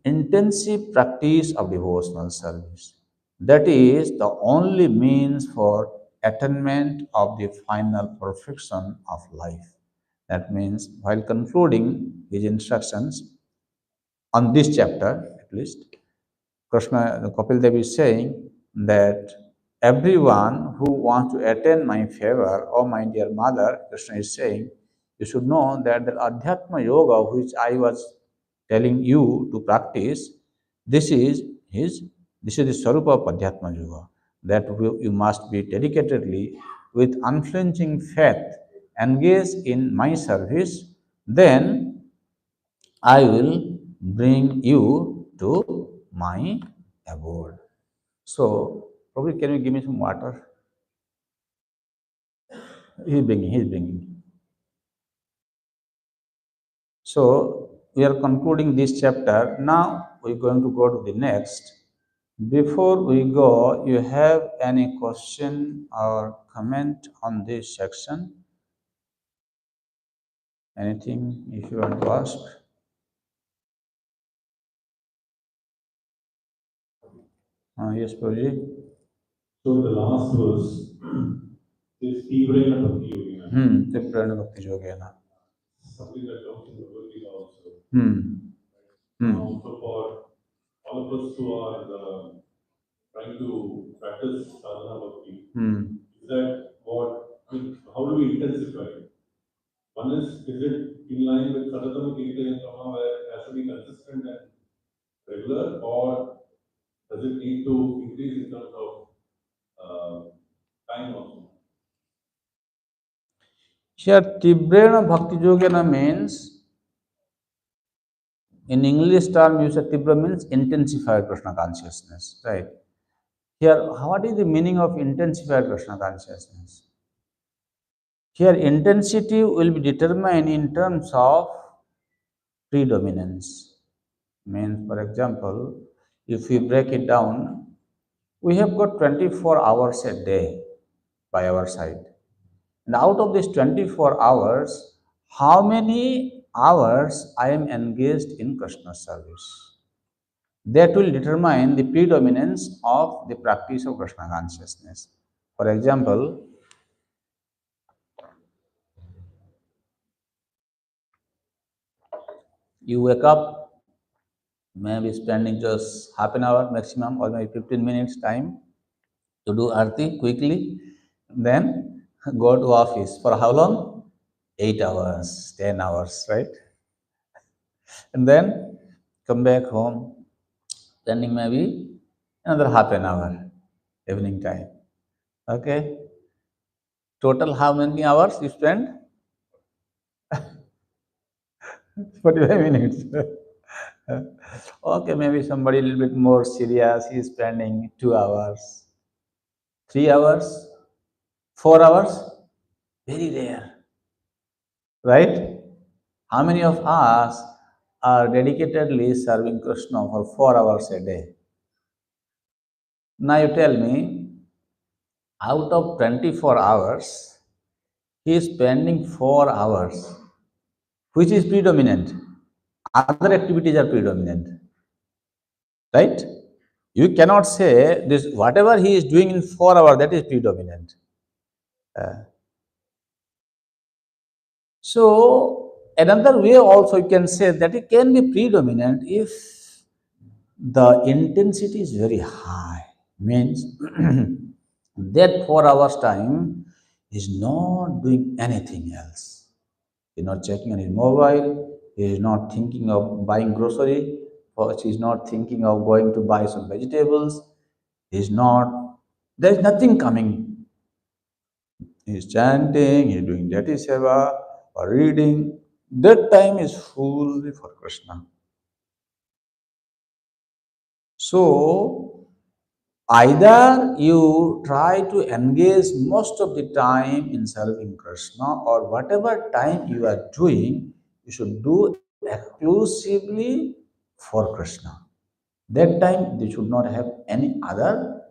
intensive practice of devotional service. That is the only means for attainment of the final perfection of life. That means, while concluding his instructions on this chapter, at least, Kapil Dev is saying that everyone who wants to attain my favor, oh my dear mother, Krishna is saying, you should know that the Adhyatma Yoga, which I was telling you to practice, this is his, this is the Swarupa of Adhyatma Yoga, that you must be dedicatedly, with unflinching faith, engaged in my service, then I will bring you to my abode. So, probably can you give me some water? He's bringing. So, we are concluding this chapter. Now, we're going to go to the next. Before we go, you have any question or comment on this section? Anything if you want to ask? Yes, Prabhuji. So the last verse is Tivrena Bhakti Yogena. Tivrena Bhakti Yogena. Something that comes in the Bhagavad also. So for all of us who are trying to practice sadhana bhakti, is that what, I mean, how do we intensify it? One is it in line with Sadatama Kirti and Kama where it has to be consistent and regular, or does it need to increase in terms of time also? Here, Tibrena Bhakti Yogena means, in English term, you say Tibra means intensified Krishna consciousness, right? Here, what is the meaning of intensified Krishna consciousness? Here, intensity will be determined in terms of predominance. Means, for example, if we break it down, we have got 24 hours a day by our side. And out of these 24 hours, how many hours I am engaged in Krishna service? That will determine the predominance of the practice of Krishna consciousness. For example, you wake up, maybe spending just half an hour maximum or maybe 15 minutes time to do arti quickly, then go to office for how long? 8 hours, 10 hours, right? And then come back home, spending maybe another half an hour, evening time. Okay, total how many hours you spend? 45 minutes. Okay, maybe somebody a little bit more serious, he is spending 2 hours, 3 hours, 4 hours, very rare, right? How many of us are dedicatedly serving Krishna for 4 hours a day? Now you tell me, out of 24 hours, he is spending 4 hours. Which is predominant? Other activities are predominant, right? You cannot say this, whatever he is doing in 4 hours, that is predominant. So, another way also you can say that it can be predominant if the intensity is very high. Means that 4 hours time is not doing anything else. He is not checking on his mobile, he is not thinking of buying grocery, or he is not thinking of going to buy some vegetables, he is not, there is nothing coming. He is chanting, he is doing deity seva or reading. That time is fully for Krishna. So, either you try to engage most of the time in serving Krishna, or whatever time you are doing, you should do exclusively for Krishna. That time you should not have any other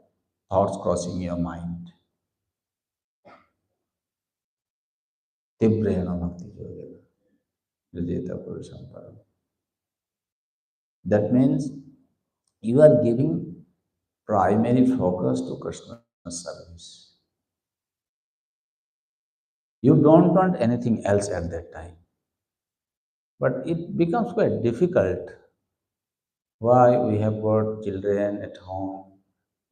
thoughts crossing your mind. Tibrena bhakti yogena, Vijeta Purusham Param. That means you are giving primary focus to Krishna's service. You don't want anything else at that time. But it becomes quite difficult. Why? We have got children at home,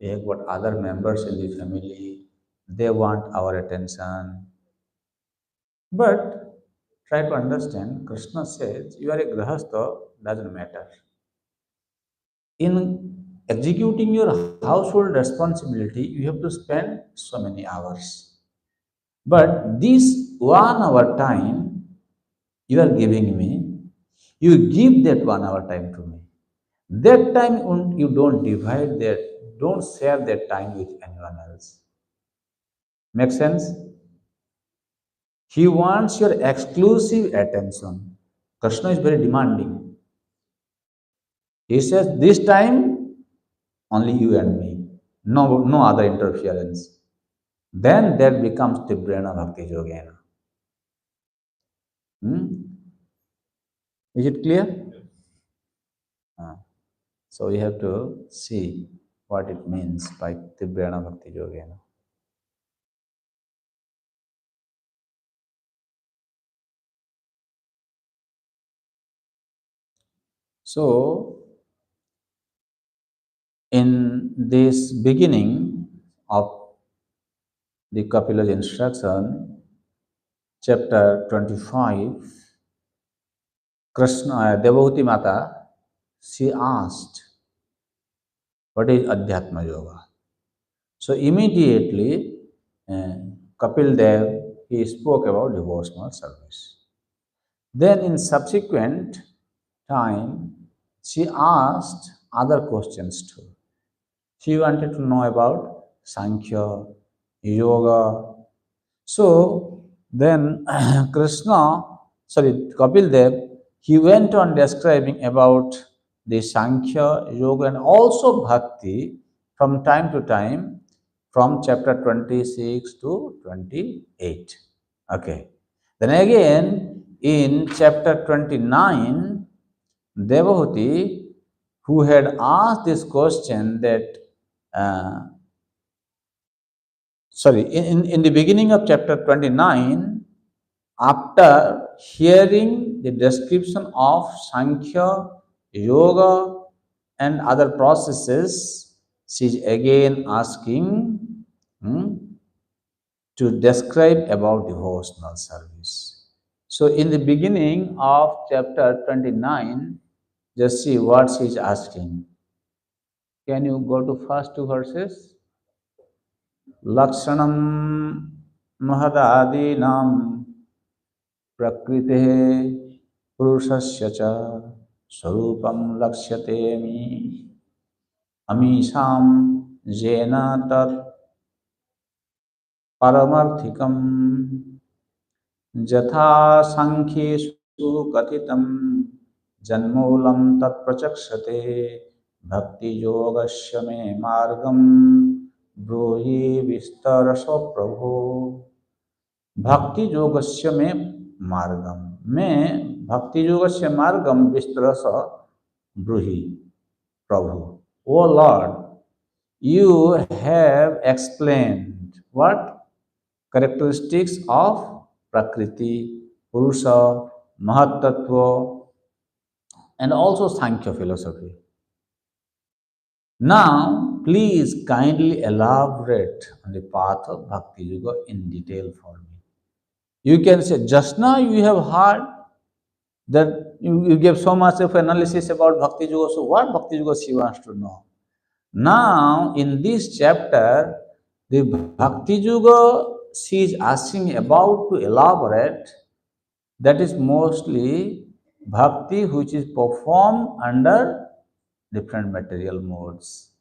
we have got other members in the family, they want our attention. But try to understand, Krishna says, you are a grahastha, doesn't matter. In executing your household responsibility, you have to spend so many hours. But this 1 hour time you are giving me, you give that 1 hour time to me. That time you don't divide that, don't share that time with anyone else. Make sense? He wants your exclusive attention. Krishna is very demanding. He says, this time only you and me, no other interference. Then that becomes Tibrena Bhakti Yogena. Is it clear? So we have to see what it means by Tibrena Bhakti Yogena. So, in this beginning of the Kapila's instruction, chapter 25, Krishna, Devavati Mata, she asked, what is Adhyatma Yoga? So immediately, Kapil Dev he spoke about devotional service. Then in subsequent time, she asked other questions too. She wanted to know about Sankhya, Yoga. So then Kapil Dev, he went on describing about the Sankhya, Yoga, and also Bhakti from time to time from chapter 26 to 28. Okay. Then again in chapter 29, Devahuti, who had asked this question that, uh, in the beginning of chapter 29, after hearing the description of Sankhya, Yoga, and other processes, she is again asking hmm, to describe about devotional service. So, in the beginning of chapter 29, just see what she is asking. Can you go to first two verses? Lakshanam mahadadinam prakriteः purushasya cha sarupam lakshate mi amisham jena tat paramarthikam जथा सांख्येषु कथितं जन्मूलं तत्प्रचक्षते भक्ति योगस्य मे मार्गं ब्रूहि विस्तरसो प्रभो भक्ति योगस्य मे मार्गम मैं भक्ति योगस्य मार्गम विस्तरस ब्रूहि प्रभु ओ Lord you have explained what characteristics of Prakriti, Purusha, Mahatattva, and also Sankhya philosophy. Now, please kindly elaborate on the path of Bhakti Yoga in detail for me. You can say, just now you have heard that you gave so much of analysis about Bhakti Yoga, so what Bhakti Yoga she wants to know? Now, in this chapter, the Bhakti Yoga she is asking about to elaborate, that is mostly bhakti which is performed under different material modes.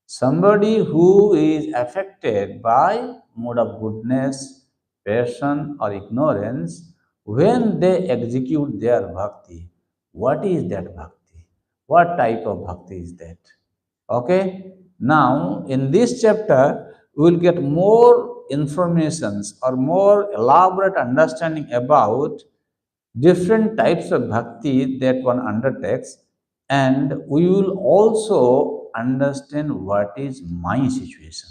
Somebody who is affected by mode of goodness, passion, or ignorance, when they execute their bhakti, what is that bhakti? What type of bhakti is that? Okay. Now, in this chapter, we will get more informations or more elaborate understanding about different types of bhakti that one undertakes, and we will also understand what is my situation.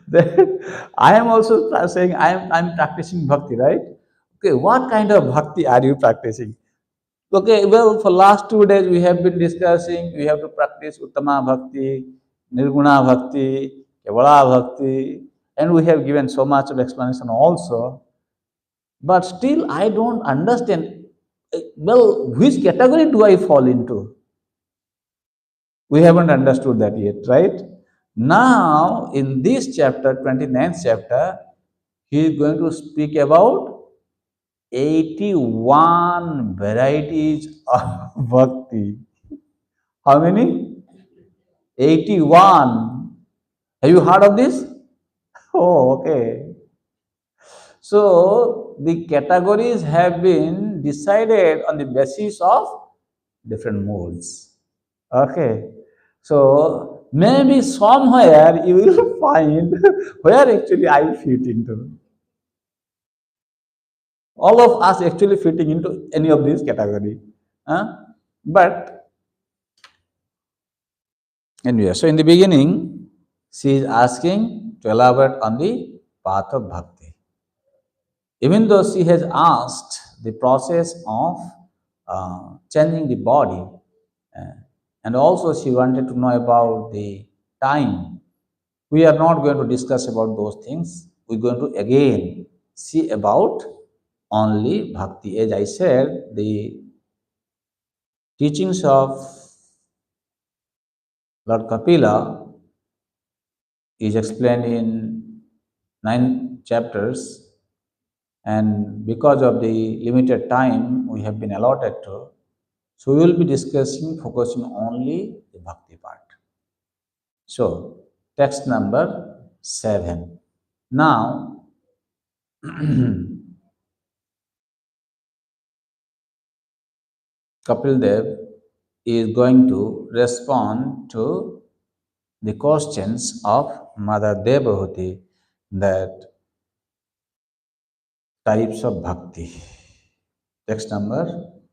That I am also saying I'm practicing bhakti, right? Okay, what kind of bhakti are you practicing? Okay, well, for last 2 days we have been discussing we have to practice Uttama Bhakti, Nirguna Bhakti, Kevala Bhakti, and we have given so much of explanation also. But still, I don't understand. Well, which category do I fall into? We haven't understood that yet, right? Now, in this chapter, 29th chapter, he is going to speak about 81 varieties of bhakti. How many? 81. Have you heard of this? Oh, okay. So the categories have been decided on the basis of different modes. Okay. So maybe somewhere you will find where actually I fit into. All of us actually fitting into any of these category. But anyway, so in the beginning, she is asking to elaborate on the path of bhakti. Even though she has asked the process of changing the body, uh, and also she wanted to know about the time. We are not going to discuss about those things. We're going to again see about only bhakti. As I said, the teachings of Lord Kapila is explained in 9 chapters, and because of the limited time we have been allotted to, so we will be discussing, focusing only the bhakti part. So, text number 7. Now, Kapil Dev is going to respond to the questions of Mother Devahuti, that types of bhakti. Text number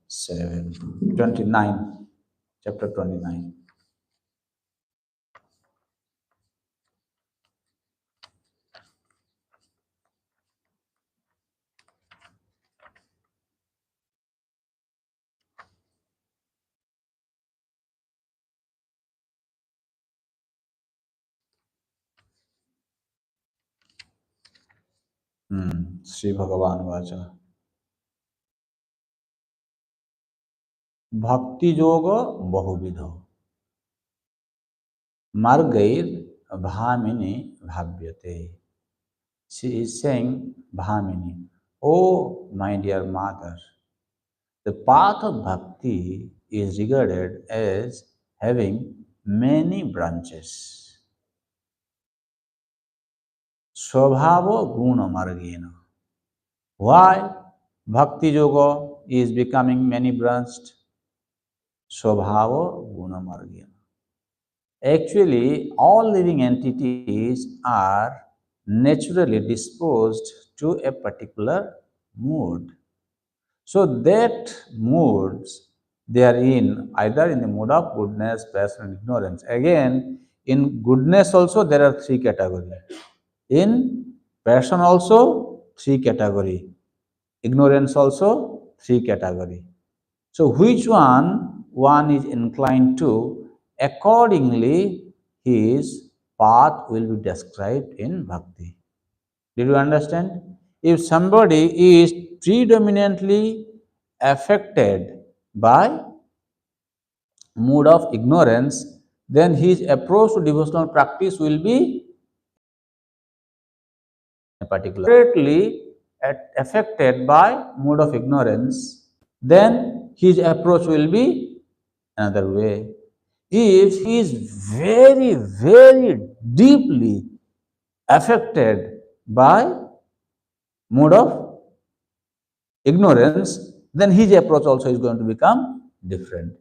7, 29, chapter 29. Sri Bhagavan Vacha. Bhakti yoga bahuvidho. Margair bhamini bhavyate. She is saying, Bhamini, oh my dear mother, the path of bhakti is regarded as having many branches. Swabhava guna margena. Why bhakti yoga is becoming many branched? Swabhava guna margena. Actually, all living entities are naturally disposed to a particular mood. So that moods they are in, either in the mood of goodness, passion, and ignorance. Again, in goodness also there are three categories. In passion also three category. Ignorance also three category. So which one is inclined to, accordingly his path will be described in bhakti. Did you understand? If somebody is predominantly affected by mood of ignorance, then his approach to devotional practice will be particularly affected by mood of ignorance, then his approach will be another way. If he is very, very deeply affected by mood of ignorance, then his approach also is going to become different.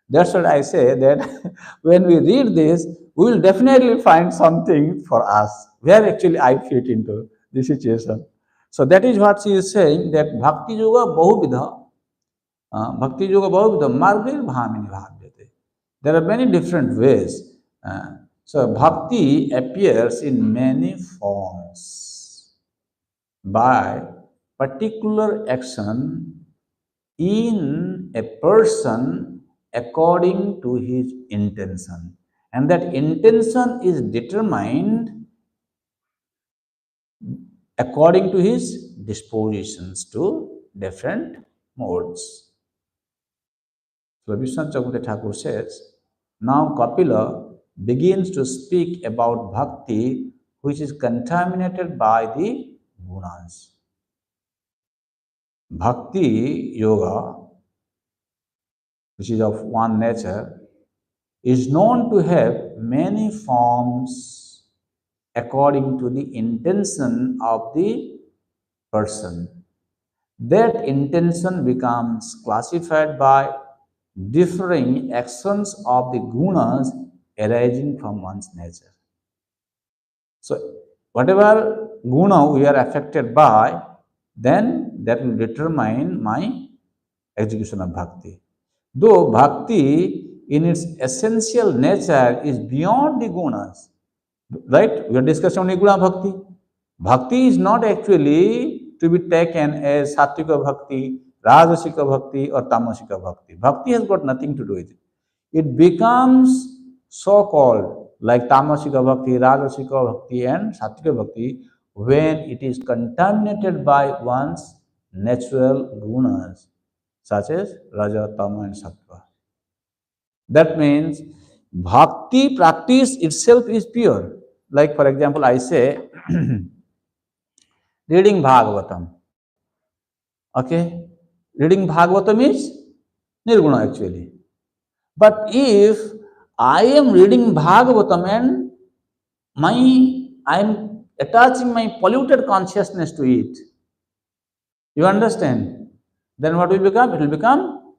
That's what I say, that when we read this, we will definitely find something for us, where actually I fit into this situation. So that is what she is saying, that Bhakti Yoga Bahuvidha, Margir Bhamini Bhavyate. There are many different ways. So Bhakti appears in many forms by particular action in a person according to his intention, and that intention is determined according to his dispositions to different modes. So Vishwanath Chakravarti Thakur says, now Kapila begins to speak about bhakti which is contaminated by the gunas. Bhakti yoga, which is of one nature, is known to have many forms according to the intention of the person. That intention becomes classified by differing actions of the gunas arising from one's nature. So, whatever guna we are affected by, then that will determine my execution of bhakti. Though bhakti in its essential nature is beyond the gunas, right? We are discussing only guna bhakti. Bhakti is not actually to be taken as sattvika bhakti, rajasika bhakti, or tamasika bhakti. Bhakti has got nothing to do with it. It becomes so called like tamasika bhakti, rajasika bhakti, and sattvika bhakti when it is contaminated by one's natural gunas, such as raja, tama, and sattva. That means bhakti practice itself is pure. Like, for example, I say, reading Bhagavatam. Okay? Reading Bhagavatam is Nirguna actually. But if I am reading Bhagavatam and I am attaching my polluted consciousness to it, you understand? Then what will become? It will become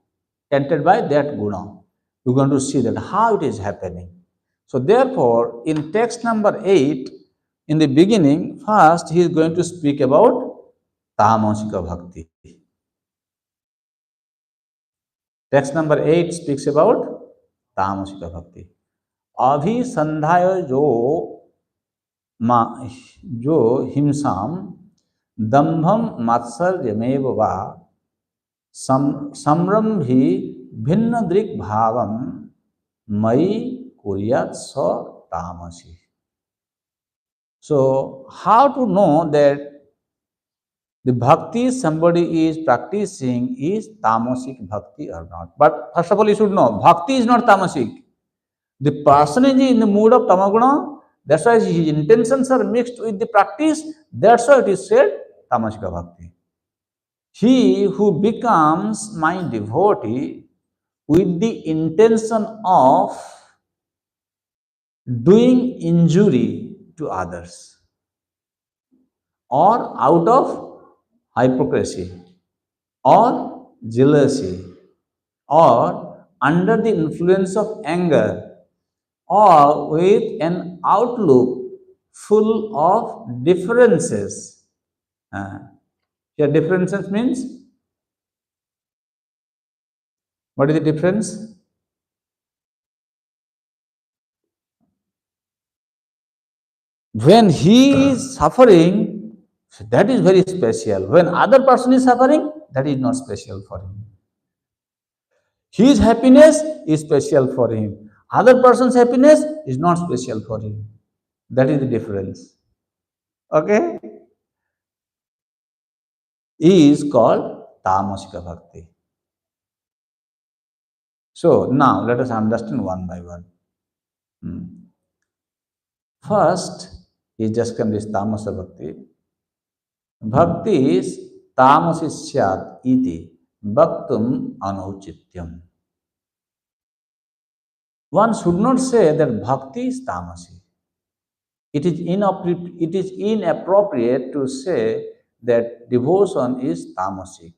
tainted by that guna. You're going to see that how it is happening. So therefore, in text number 8, in the beginning, first he is going to speak about tamasika bhakti. Text number 8 speaks about tamasika bhakti. अभिसंध्याय जो हिंसाम दंभम मात्सर्यमेव वा संरंभी भिन्न दृक् भावम मयि कुर्यात् स तामसी. So how to know that the bhakti somebody is practicing is tamasic bhakti or not? But first of all, you should know bhakti is not tamasic. The person is in the mood of tamaguna, that's why his intentions are mixed with the practice, that's why it is said tamasika bhakti. He who becomes my devotee with the intention of doing injury to others or out of hypocrisy or jealousy or under the influence of anger or with an outlook full of differences. Here differences means, what is the difference? When he is suffering, that is very special. When other person is suffering, that is not special for him. His happiness is special for him. Other person's happiness is not special for him. That is the difference. Okay? He is called tamasika bhakti. So now let us understand one by one. First, he just comes this tamasa bhakti. Bhakti is tamasisyat iti bhaktum anuchityam. One should not say that bhakti is tamasi. It is inappropriate to say that devotion is tamasic.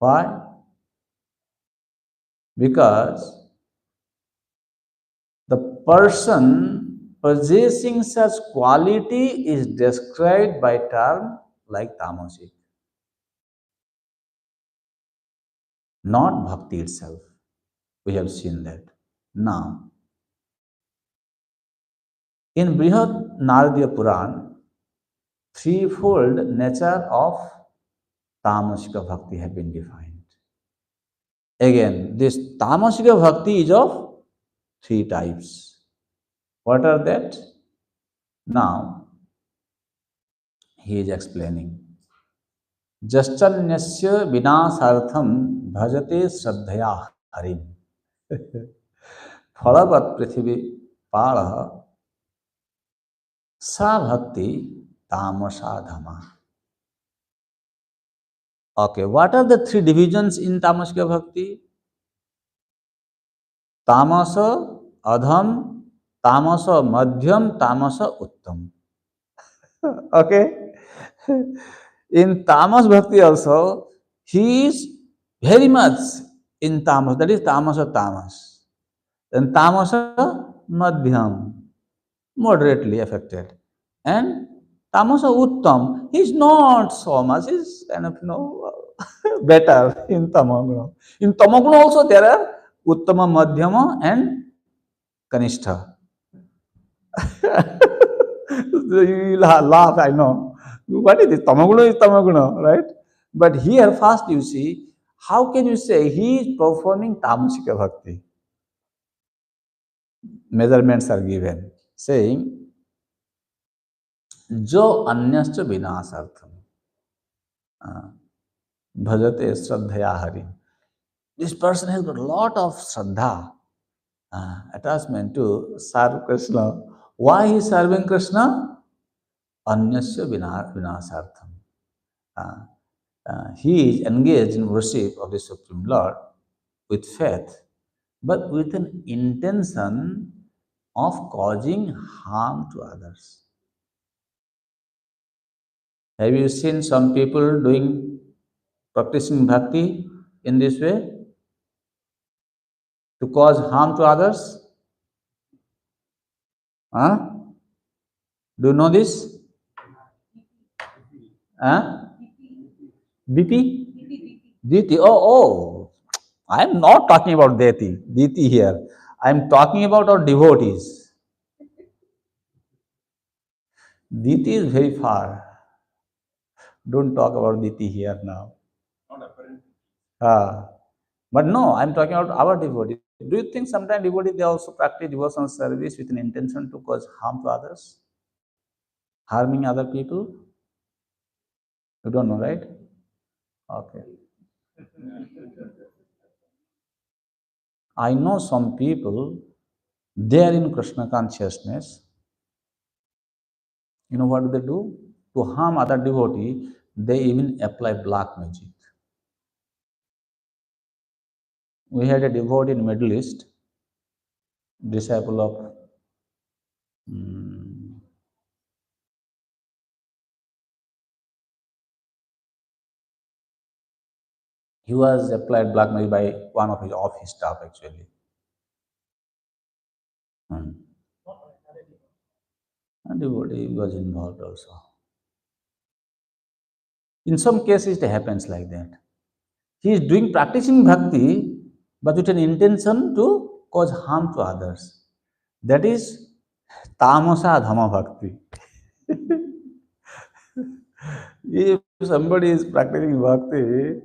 Why? Because the person possessing such quality is described by term like tamasic, not bhakti itself. We have seen that. Now, in Brihad Naradiya Puran, threefold nature of tamasika bhakti have been defined. Again, this tamasika bhakti is of three types. What are that? Now, he is explaining. Jaschanyasya vinasartham bhajate shraddhaya harim. Phalavat prithvi pala sa bhakti tamasadhama. Okay, what are the three divisions in tamasika bhakti? Tamasa, adham, tamasa madhyam, tamasa uttam. Okay? In tamas bhakti also, he is very much in tamas, that is tamasa tamas. Then tamasa madhyam, moderately affected. And tamasa uttam, he is not so much, he is kind of, better in tamaguna. In tamaguna also there are uttama, madhyama and kanistha. You laugh, I know. What is this? Tamaguna is tamaguna, right? But here first you see, how can you say he is performing tamasika bhakti? Measurements are given, saying, Jo anyascha vinasartham bhajate shraddhaya harim. This person has got a lot of shraddha, attachment to serve Krishna. Why he is serving Krishna? anyasya vinasartham. He is engaged in worship of the Supreme Lord with faith, but with an intention of causing harm to others. Have you seen some people doing practicing bhakti in this way to cause harm to others? Huh? Do you know this? Huh? BP? Diti. Oh. I am not talking about Diti here. I am talking about our devotees. Diti is very far. Don't talk about Diti here now. Not apparent. But no, I am talking about our devotees. Do you think sometimes devotees they also practice devotional service with an intention to cause harm to others? Harming other people? You don't know, right? Okay. I know some people, they are in Krishna consciousness. You know what do they do? To harm other devotee, they even apply black magic. We had a devotee in Middle East, disciple of he was applied black magic by one of his staff actually. And devotee was involved also. In some cases, it happens like that. He is doing practicing bhakti, but with an intention to cause harm to others. That is tamasa dhamma bhakti. If somebody is practicing bhakti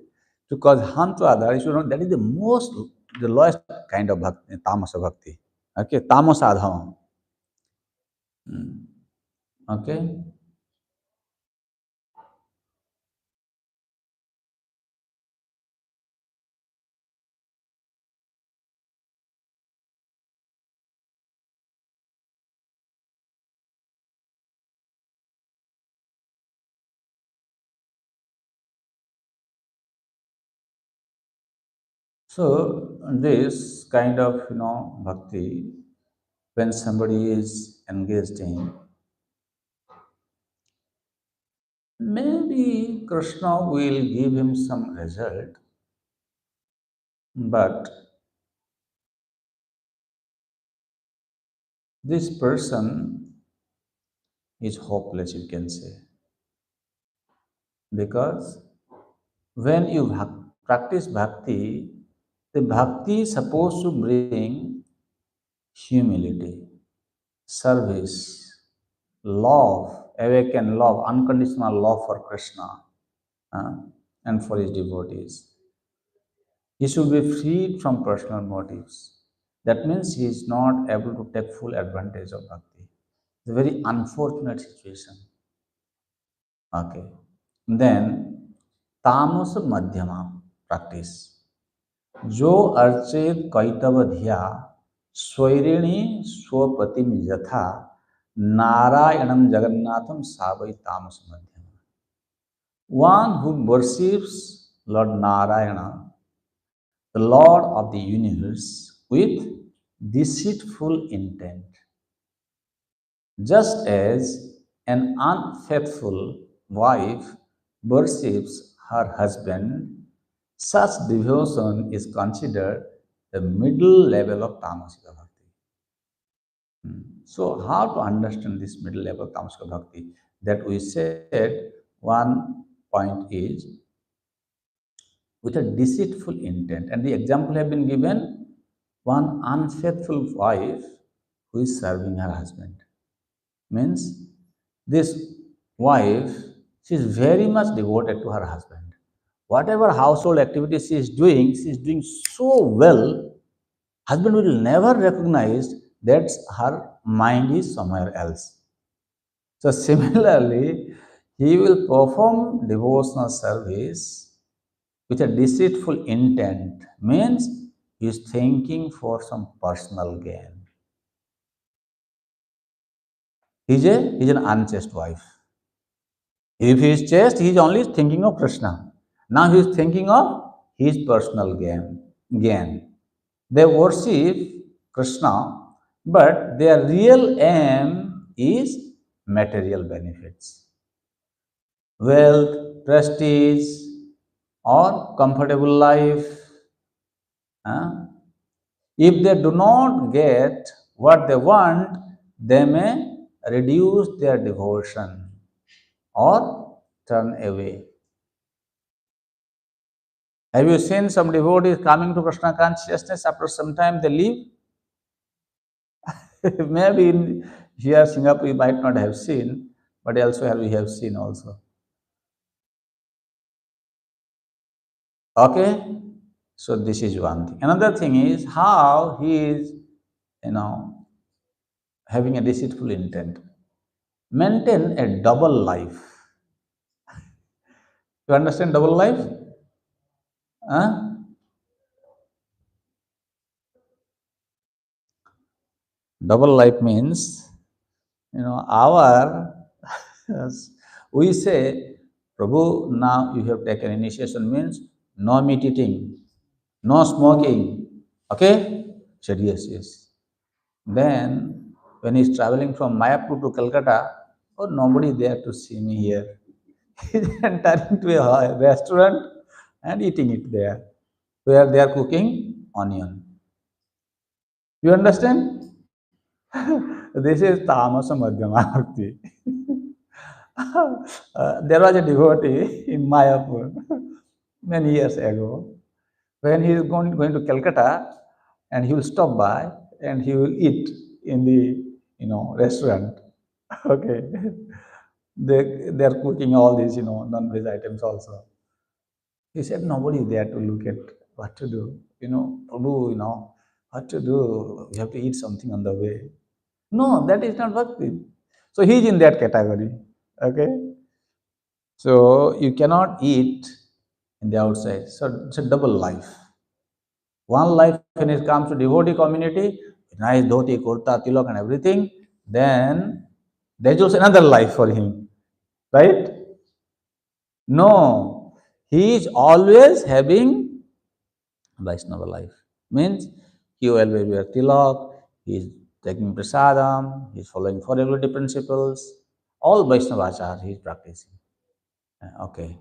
to cause harm to others, you should know that is the lowest kind of bhakti, tamasa bhakti. Okay, tamasa dhamma. Okay. So this kind of bhakti, when somebody is engaged in, maybe Krishna will give him some result, but this person is hopeless, you can say, because when you practice bhakti, the bhakti is supposed to bring humility, service, love, awaken love, unconditional love for Krishna uh, and for his devotees. He should be freed from personal motives. That means he is not able to take full advantage of bhakti. It's a very unfortunate situation. Okay. Then tamas madhyama practice. जो अर्चित कैतव धिया स्वैरिणी स्वपतिम यथा नारायणम जगन्नाथम सावै तामस मध्यम. One who worships Lord Narayana, the Lord of the universe, with deceitful intent, just as an unfaithful wife worships her husband, such devotion is considered the middle level of Tamasika Bhakti. So, how to understand this middle level of Tamasika Bhakti? That we said one point is with a deceitful intent. And the example have been given, one unfaithful wife who is serving her husband. Means this wife, she is very much devoted to her husband. Whatever household activities she is doing so well, husband will never recognize that her mind is somewhere else. So similarly, he will perform devotional service with a deceitful intent, means he is thinking for some personal gain. He's an unchaste wife. If he is chaste, he is only thinking of Krishna. Now he is thinking of his personal gain. They worship Krishna, but their real aim is material benefits, wealth, prestige, or comfortable life. Huh? If they do not get what they want, they may reduce their devotion or turn away. Have you seen some devotees coming to Krishna consciousness after some time they leave? Maybe in here Singapore you might not have seen, but elsewhere we have seen also. Okay, so this is one thing. Another thing is how he is, having a deceitful intent. Maintain a double life. You understand double life? Huh? Double life means, our we say, Prabhu, now you have taken initiation means no meat eating, no smoking. Okay? Said yes, yes. Then when he's traveling from Mayapur to Calcutta, oh, nobody there to see me here. He's entering to a restaurant and eating it there, where they are cooking onion. You understand? This is Tamasa Madhyama Bhakti. There was a devotee in Mayapur many years ago. When he is going to Calcutta, and he will stop by and he will eat in the restaurant. Okay, they are cooking all these non-veg items also. He said nobody there to look at what to do. Prabhu, what to do. We have to eat something on the way. No, that is not bhakti. So he is in that category. Okay. So you cannot eat in the outside. So it's a double life. One life when it comes to devotee community, nice dhoti, kurta, tilak and everything, then there's also another life for him. Right? No. He is always having Vaishnava life. Means he will wear tilak, he is taking prasadam, he is following four regularity principles, all Vaishnava achar he is practicing. Okay.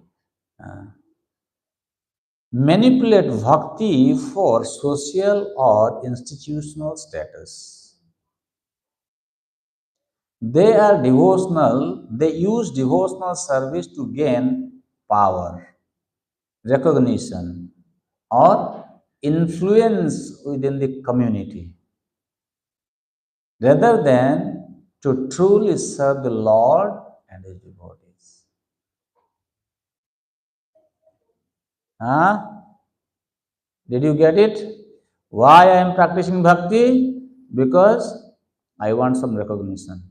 Manipulate bhakti for social or institutional status. They are devotional, they use devotional service to gain power, recognition, or influence within the community rather than to truly serve the Lord and his devotees. Huh? Did you get it? Why I am practicing bhakti? Because I want some recognition.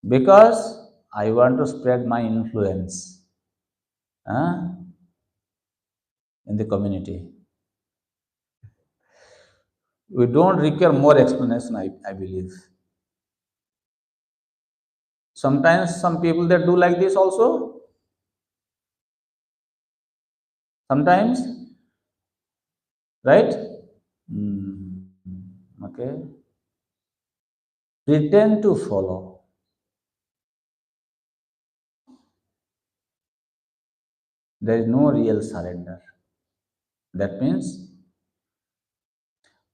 Because I want to spread my influence in the community. We don't require more explanation, I believe. Sometimes some people that do like this also. Sometimes, right? Okay. Pretend to follow. There is no real surrender. That means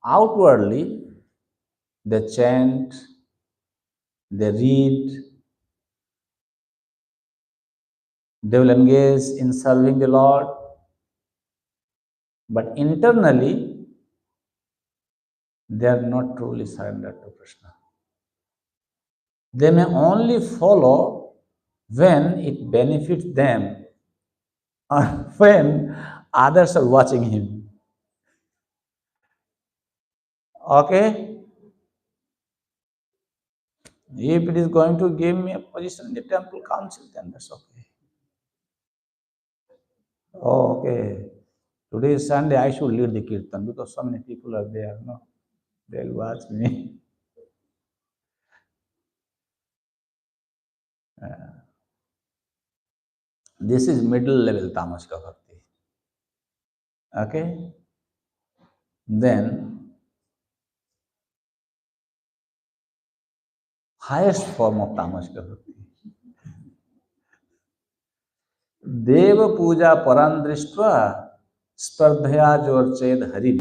outwardly they chant, they read, they will engage in serving the Lord, but internally they are not truly surrendered to Krishna. They may only follow when it benefits them or when others are watching him. Okay? If it is going to give me a position in the temple council, then that's okay. Oh, okay. Today is Sunday, I should lead the kirtan because so many people are there. No, they'll watch me. This is middle level tamasic bhakti. Okay? Then, highest form of tamasic bhakti. देव पूजा परं दृष्ट्वा स्पर्धया जोर्चेद हरिम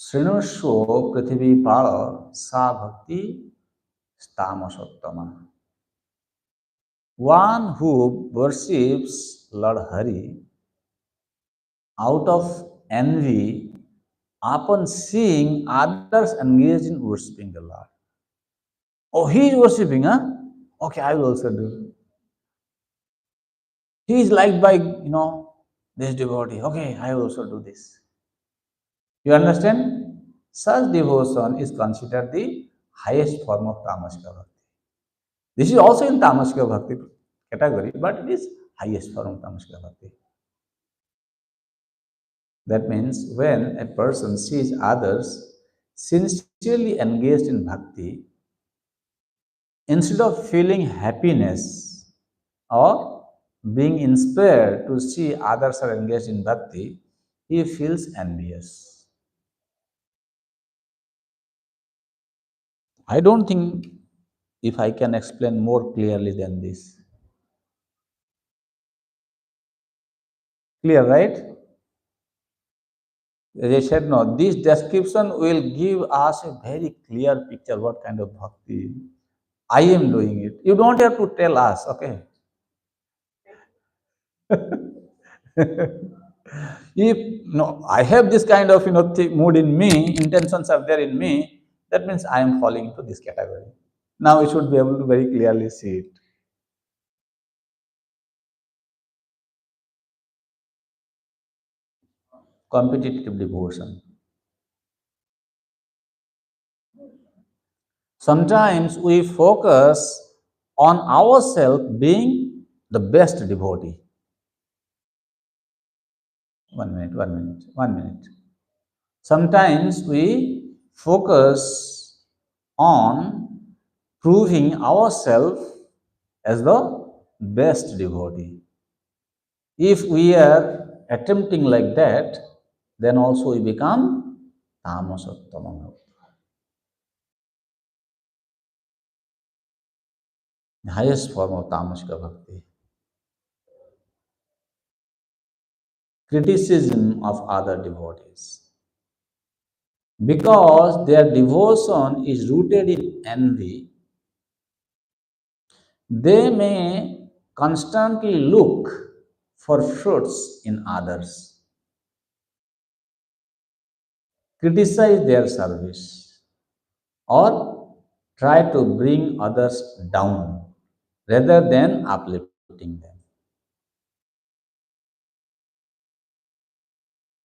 शृणुष्व पृथ्वी पाल सा भक्ति तामसोत्तमा. One who worships Lord Hari out of envy upon seeing others engaged in worshipping the Lord. Oh, he is worshipping, huh? Okay, I will also do. He is liked by, this devotee. Okay, I will also do this. You understand? Such devotion is considered the highest form of Tamasika Bhakti. This is also in Tamasika Bhakti category, but it is highest form of Tamasika Bhakti. That means when a person sees others sincerely engaged in bhakti, instead of feeling happiness or being inspired to see others are engaged in bhakti, he feels envious. I don't think if I can explain more clearly than this. Clear, right? As I said, no, this description will give us a very clear picture what kind of bhakti I am doing it. You don't have to tell us, okay? If no, I have this kind of mood in me, intentions are there in me, that means I am falling into this category. Now we should be able to very clearly see it. Competitive devotion. Sometimes we focus on ourselves being the best devotee. 1 minute, 1 minute, 1 minute. Sometimes we focus on proving ourselves as the best devotee. If we are attempting like that, then also we become tamasottama, the highest form of tamasic bhakti. Criticism of other devotees. Because their devotion is rooted in envy, they may constantly look for fruits in others, criticize their service, or try to bring others down rather than uplifting them.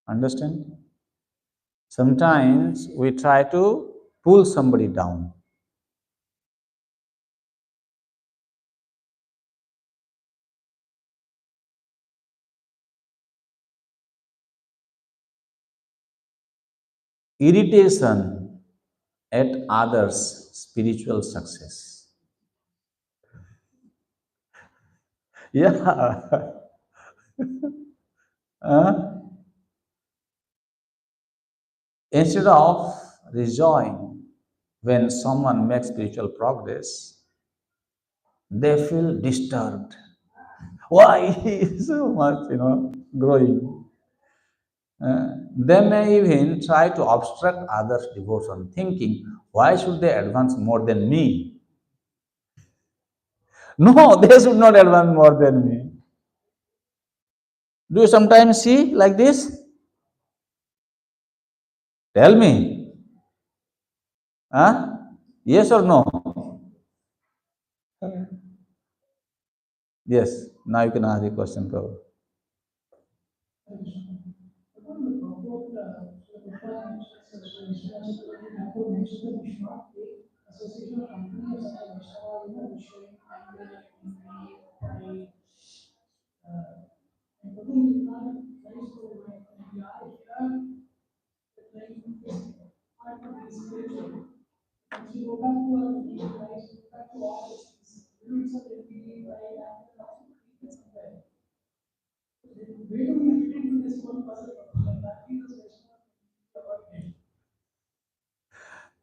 Understand? Sometimes we try to pull somebody down. Irritation at others' spiritual success. Yeah. Uh, Instead of rejoicing when someone makes spiritual progress, they feel disturbed. Why he is so much, growing? They may even try to obstruct others' devotion, thinking, why should they advance more than me? No, they should not advance more than me. Do you sometimes see like this? Tell me. Huh? Yes or no? Yes. Now you can ask the question, Prabhu.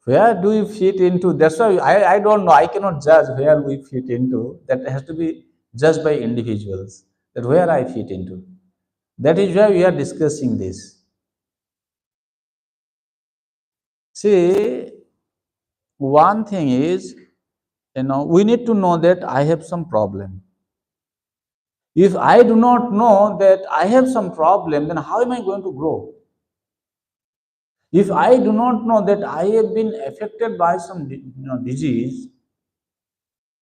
Where do we fit into? That's why I don't know. I cannot judge where we fit into. That has to be judged by individuals. That where I fit into. That is why we are discussing this. See, one thing is, we need to know that I have some problem. If I do not know that I have some problem, then how am I going to grow? If I do not know that I have been affected by some disease,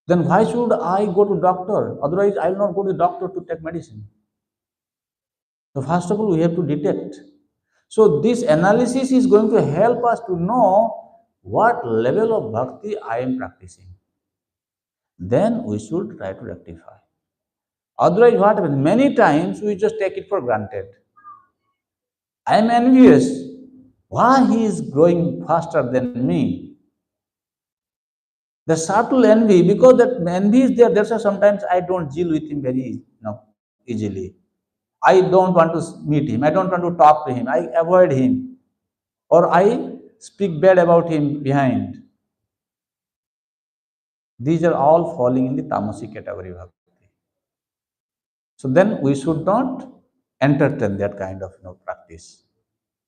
then why should I go to doctor? Otherwise, I will not go to the doctor to take medicine. So first of all, we have to detect. So this analysis is going to help us to know what level of bhakti I am practicing. Then we should try to rectify. Otherwise, what happens? Many times we just take it for granted. I am envious. Why he is growing faster than me? The subtle envy, because that envy is there, that's why sometimes I don't deal with him very easily. I don't want to meet him. I don't want to talk to him. I avoid him. Or I speak bad about him behind. These are all falling in the tamasic category of bhakti. So then we should not entertain that kind of practice.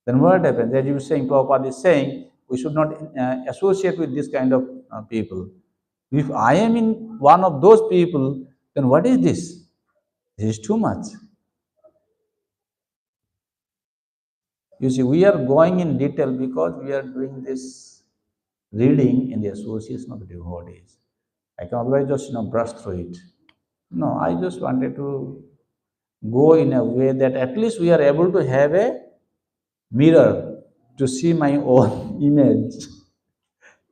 Then what happens? As you were saying, Prabhupada is saying, we should not associate with this kind of people. If I am in one of those people, then what is this? This is too much. You see, we are going in detail because we are doing this reading in the association of the devotees. I can otherwise just brush through it. No, I just wanted to go in a way that at least we are able to have a mirror to see my own image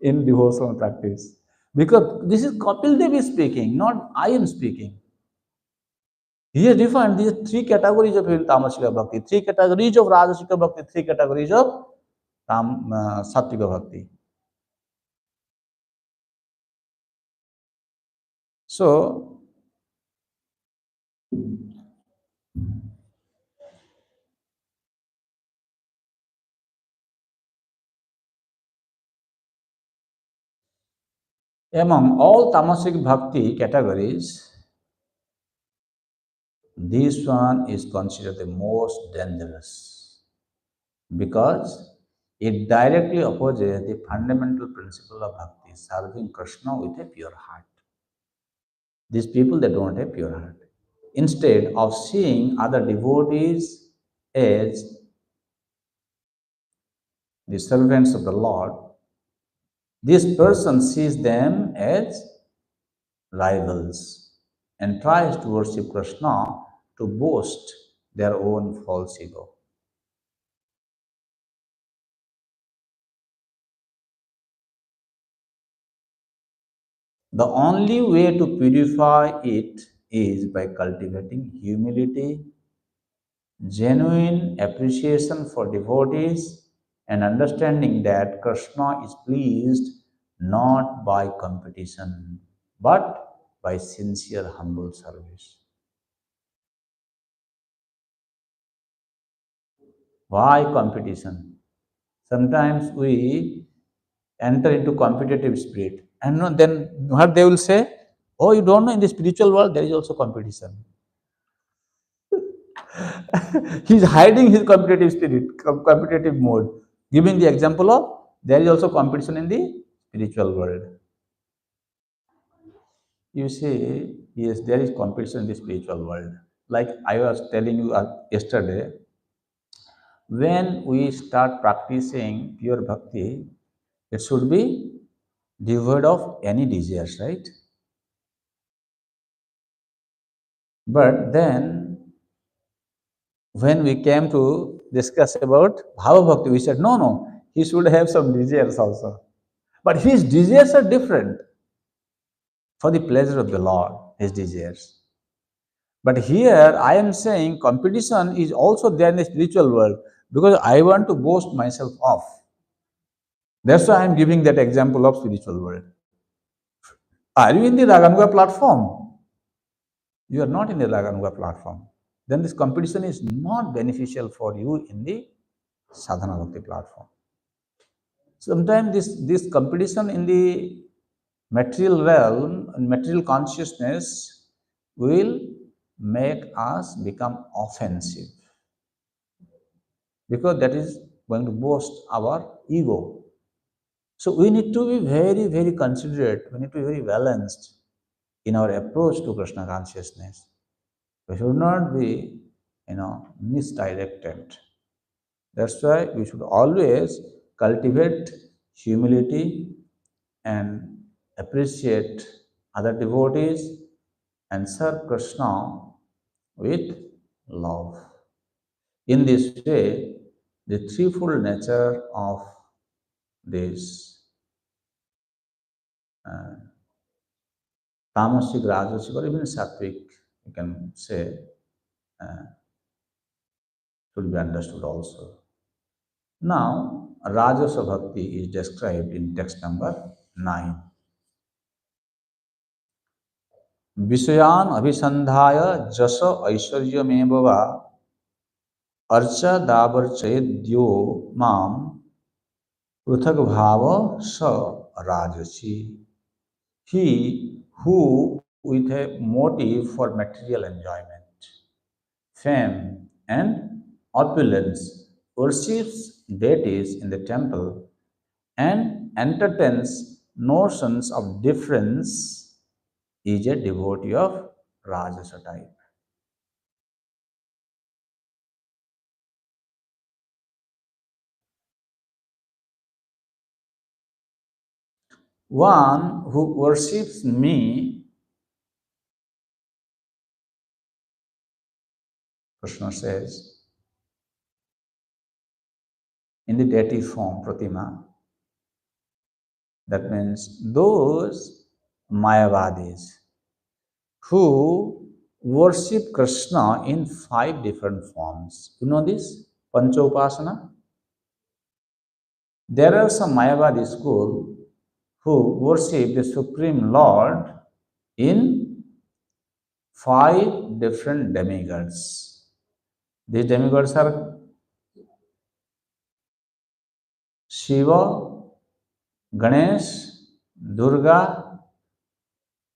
in devotional practice. Because this is Kapil Dev is speaking, not I am speaking. He has defined these three categories of Tamasika Bhakti, three categories of Rajasika Bhakti, three categories of Sattvika Bhakti. So, among all Tamasic Bhakti categories, this one is considered the most dangerous because it directly opposes the fundamental principle of bhakti, serving Krishna with a pure heart. These people, they don't have pure heart. Instead of seeing other devotees as the servants of the Lord, this person sees them as rivals and tries to worship Krishna to boast their own false ego. The only way to purify it is by cultivating humility, genuine appreciation for devotees, and understanding that Krishna is pleased not by competition but by sincere, humble service. Why competition? Sometimes we enter into competitive spirit, and then what they will say, oh, you don't know, in the spiritual world there is also competition. He is hiding his competitive spirit, competitive mode, giving the example of there is also competition in the spiritual world. You see, yes, there is competition in the spiritual world. Like I was telling you yesterday, when we start practicing pure bhakti, it should be devoid of any desires, right? But then, when we came to discuss about Bhava Bhakti, we said, no, no, he should have some desires also. But his desires are different for the pleasure of the Lord, his desires. But here I am saying competition is also there in the spiritual world because I want to boast myself off. That's why I am giving that example of spiritual world. Are you in the Raganuga platform? You are not in the Raganuga platform. Then this competition is not beneficial for you in the Sadhana Bhakti platform. sometimes this competition in the material realm and material consciousness will make us become offensive, because that is going to boost our ego. So we need to be very, very considerate. We need to be very balanced in our approach to Krishna consciousness. We should not be, misdirected. That's why we should always cultivate humility and appreciate other devotees and serve Krishna with love. In this way, the threefold nature of this tamasic, rajasic, or even sattvic, you can say, should be understood also. Now, Rajasa Bhakti is described in text number 9. विषयान अभिसंधाय जस ऐश्वर्यमेव वा अर्चा दावर्चयद्यो माम पृथक भाव स राजसी. He who, with a motive for material enjoyment, fame, and opulence, worships deities in the temple and entertains notions of difference is a devotee of Rajasa type. One who worships me, Krishna says, in the deity form, Pratima, that means those Mayavadis who worship Krishna in 5 different forms. You know this? Pancha Upasana? There are some Mayavadi school who worship the Supreme Lord in 5 different demigods. These demigods are Shiva, Ganesh, Durga,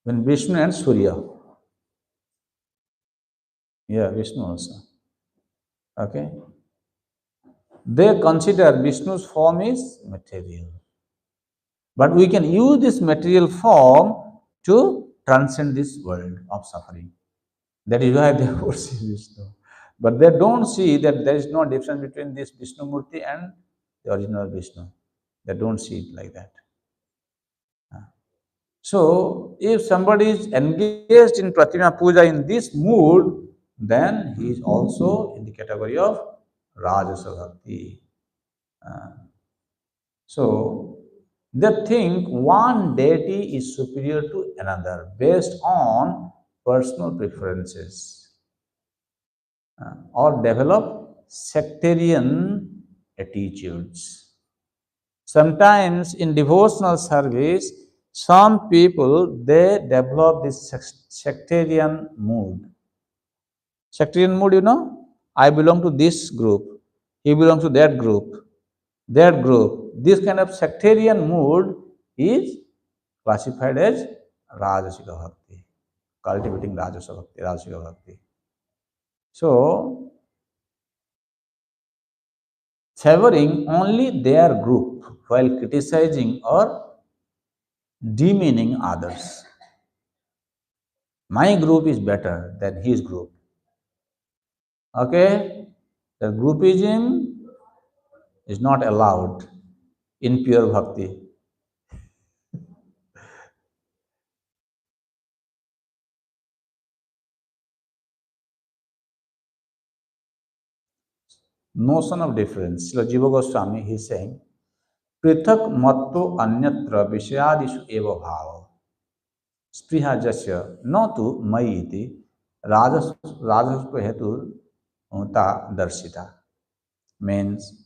then Vishnu and Surya. Yeah, Vishnu also. Okay. They consider Vishnu's form is material. But we can use this material form to transcend this world of suffering. That is why they worship Vishnu. But they don't see that there is no difference between this Vishnu Murti and the original Vishnu. They don't see it like that. So, if somebody is engaged in Pratima Puja in this mood, then he is also in the category of Rajasa Bhakti. So, they think one deity is superior to another based on personal preferences, or develop sectarian attitudes. Sometimes in devotional service, some people they develop this sectarian mood. Sectarian mood, I belong to this group, he belongs to that group, that group. This kind of sectarian mood is classified as Rajasika Bhakti, cultivating Rajasa Bhakti, Rajasika Bhakti. So, favoring only their group while criticizing or demeaning others. My group is better than his group. Okay? The groupism is not allowed in pure bhakti. Notion of difference. Srila Jiva Goswami, he is saying, पृथक मत्तो अन्यत्र विषयादिषु एव भाव स्पृहा जस्य न तु मयि इति राजस्व हेतु ता दर्शिता. Means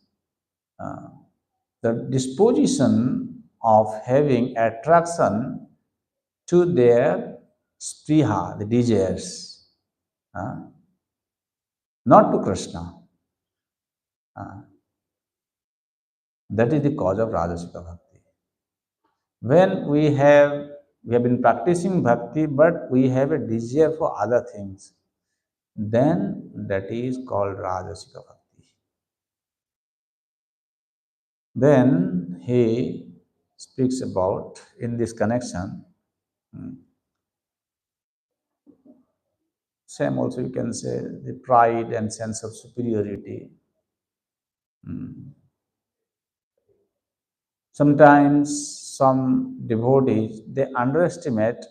the disposition of having attraction to their spriha, the desires, not to Krishna. That is the cause of Rajasika Bhakti. When we have been practicing bhakti, but we have a desire for other things, then that is called Rajasika Bhakti. Then he speaks about, in this connection, same also you can say the pride and sense of superiority. Sometimes some devotees, they underestimate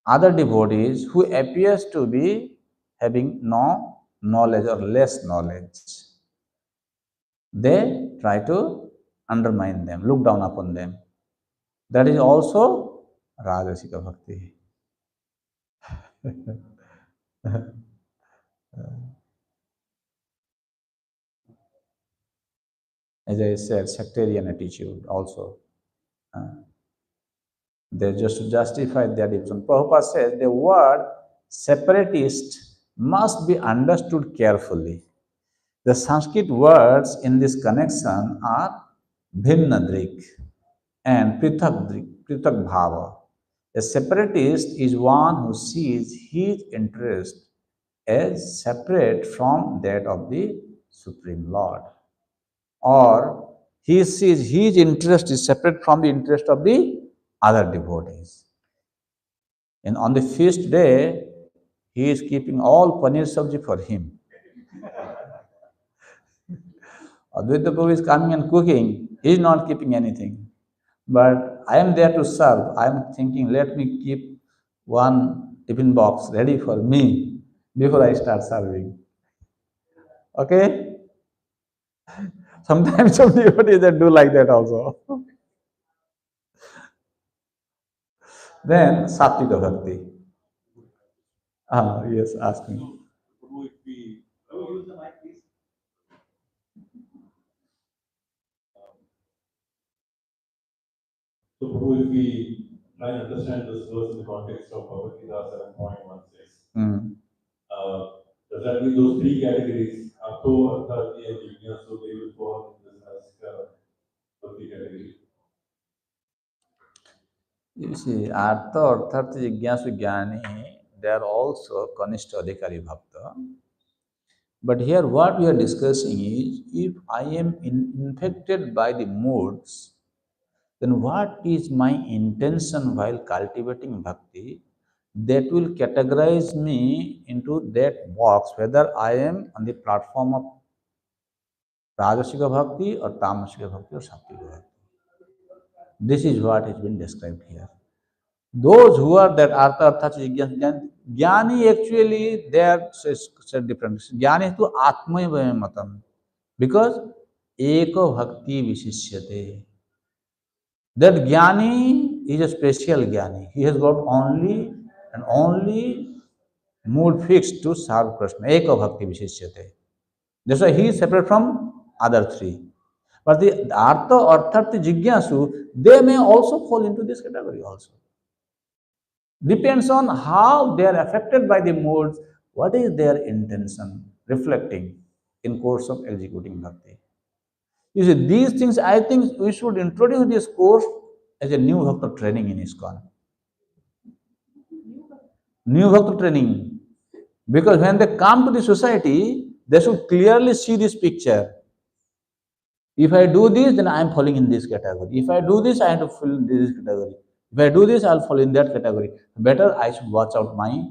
other devotees who appears to be having no knowledge or less knowledge. They try to undermine them, look down upon them. That is also Rajasika Bhakti. As I said, sectarian attitude also. They just to justify their division. Prabhupada says the word separatist must be understood carefully. The Sanskrit words in this connection are bhinnadrik and prithak bhava. A separatist is one who sees his interest as separate from that of the Supreme Lord, or he sees his interest is separate from the interest of the other devotees. And on the feast day, he is keeping all paneer sabji for him. Advaita Prabhu is coming and cooking. He is not keeping anything. But I am there to serve. I am thinking, let me keep one tiffin box ready for me before I start serving. Okay? Sometimes some devotees that do like that also. Then Sattvika Bhakti. Yes, ask me. Prabhu, if we use the mic, please. So, Prabhu, if we try and understand this verse in the context of Bhagavad Gita 7.16, does that mean those three categories, Artho, Arthati, and Jnana, so they will fall in this as Bhakti category? You see, Artha, Arthartha, Jigyasu, Jnani, they are also Kanishta Adhikari Bhakta. But here what we are discussing is, if I am infected by the moods, then what is my intention while cultivating bhakti that will categorize me into that box, whether I am on the platform of Rajasika Bhakti or Tamasika Bhakti or Sattvika Bhakti. This is what has been described here. Those who are that Artha, Artha, Jnani actually, they are different. Jnani is to Atmaya Matam. Because Eko Bhakti Vishishyate. That Jnani is a special Jnani. He has got only and only mood fixed to serve Krishna. Eko Bhakti Vishishyate. That's why he is separate from other three. But the Artha, Artharthi, Jigyasu, they may also fall into this category also. Depends on how they are affected by the moods, what is their intention reflecting in course of executing bhakti. You see, these things I think we should introduce this course as a new bhakta training in ISKCON. New bhakta training. Because when they come to the society, they should clearly see this picture. If I do this, then I am falling in this category. If I do this, I have to fall in this category. If I do this, I'll fall in that category. Better I should watch out my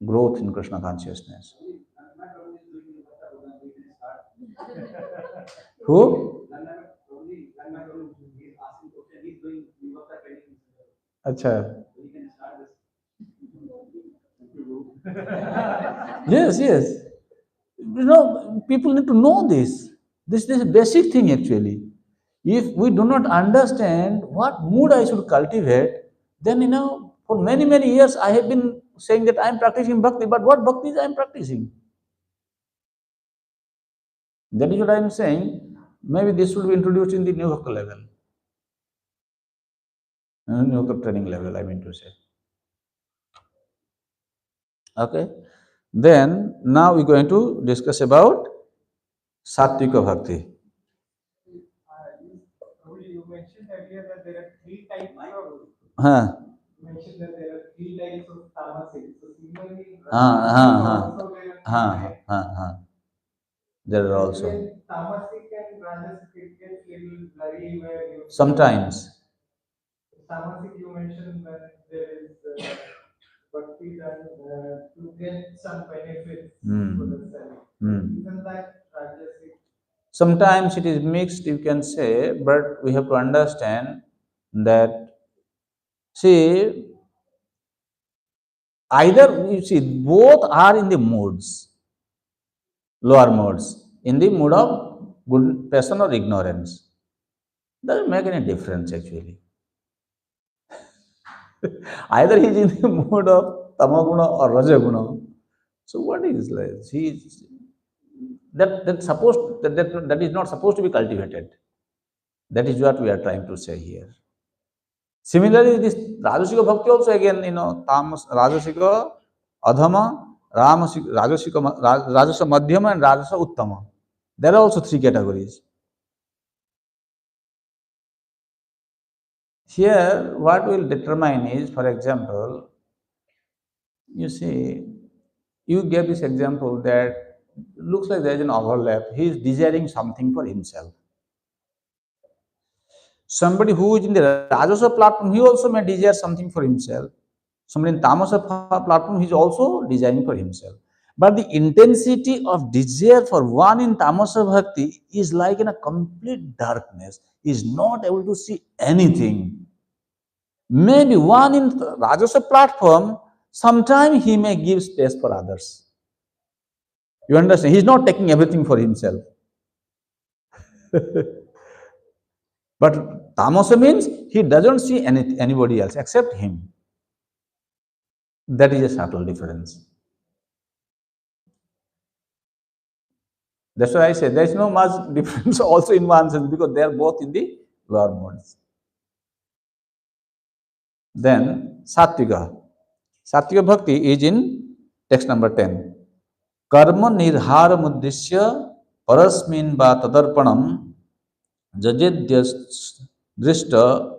growth in Krishna consciousness. Who? Acha. Yes, yes. People need to know this. This is a basic thing actually. If we do not understand what mood I should cultivate, then for many, many years I have been saying that I am practicing bhakti, but what bhakti is I am practicing? That is what I am saying. Maybe this should be introduced in the new bhakti level. New bhakti training level, I mean to say. Okay. Then now we're going to discuss about Sattvika bhakti. You mentioned earlier that there are three types of. Huh. You mentioned that there are three types of tamasic. So similarly, Also there are three types. There are also. Tamasic and rajasic, it gets little blurry where you. Sometimes. Tamasic, you mentioned that there is bhakti done to get some benefits for the self. Isn't that rajasic? Sometimes it is mixed, you can say, but we have to understand that, see, either, you see, both are in the moods, lower modes, in the mood of good person or ignorance. Doesn't make any difference actually. Either he is in the mood of tamaguna or rajaguna. So what is like? He is, that is not supposed to be cultivated. That is what we are trying to say here. Similarly, this Rajasika Bhakti also again, Tamas, Rajasika, Adhama, Rajasa Madhyama and Rajasa Uttama. There are also three categories. Here, what will determine is, for example, you see, you gave this example that looks like there is an overlap. He is desiring something for himself. Somebody who is in the Rajasa platform, he also may desire something for himself. Somebody in Tamasa platform, he is also desiring for himself. But the intensity of desire for one in Tamasa Bhakti is like in a complete darkness. He is not able to see anything. Maybe one in Rajasa platform, sometime he may give space for others. You understand? He is not taking everything for himself. But Tamasa means he doesn't see anybody else except him. That is a subtle difference. That's why I say there is no much difference also in one sense because they are both in the lower modes. Then Sattvika. Sattvika Bhakti is in text number 10. Karma nirhara muddisya parasmin va tadarpanam jajedyasdrishta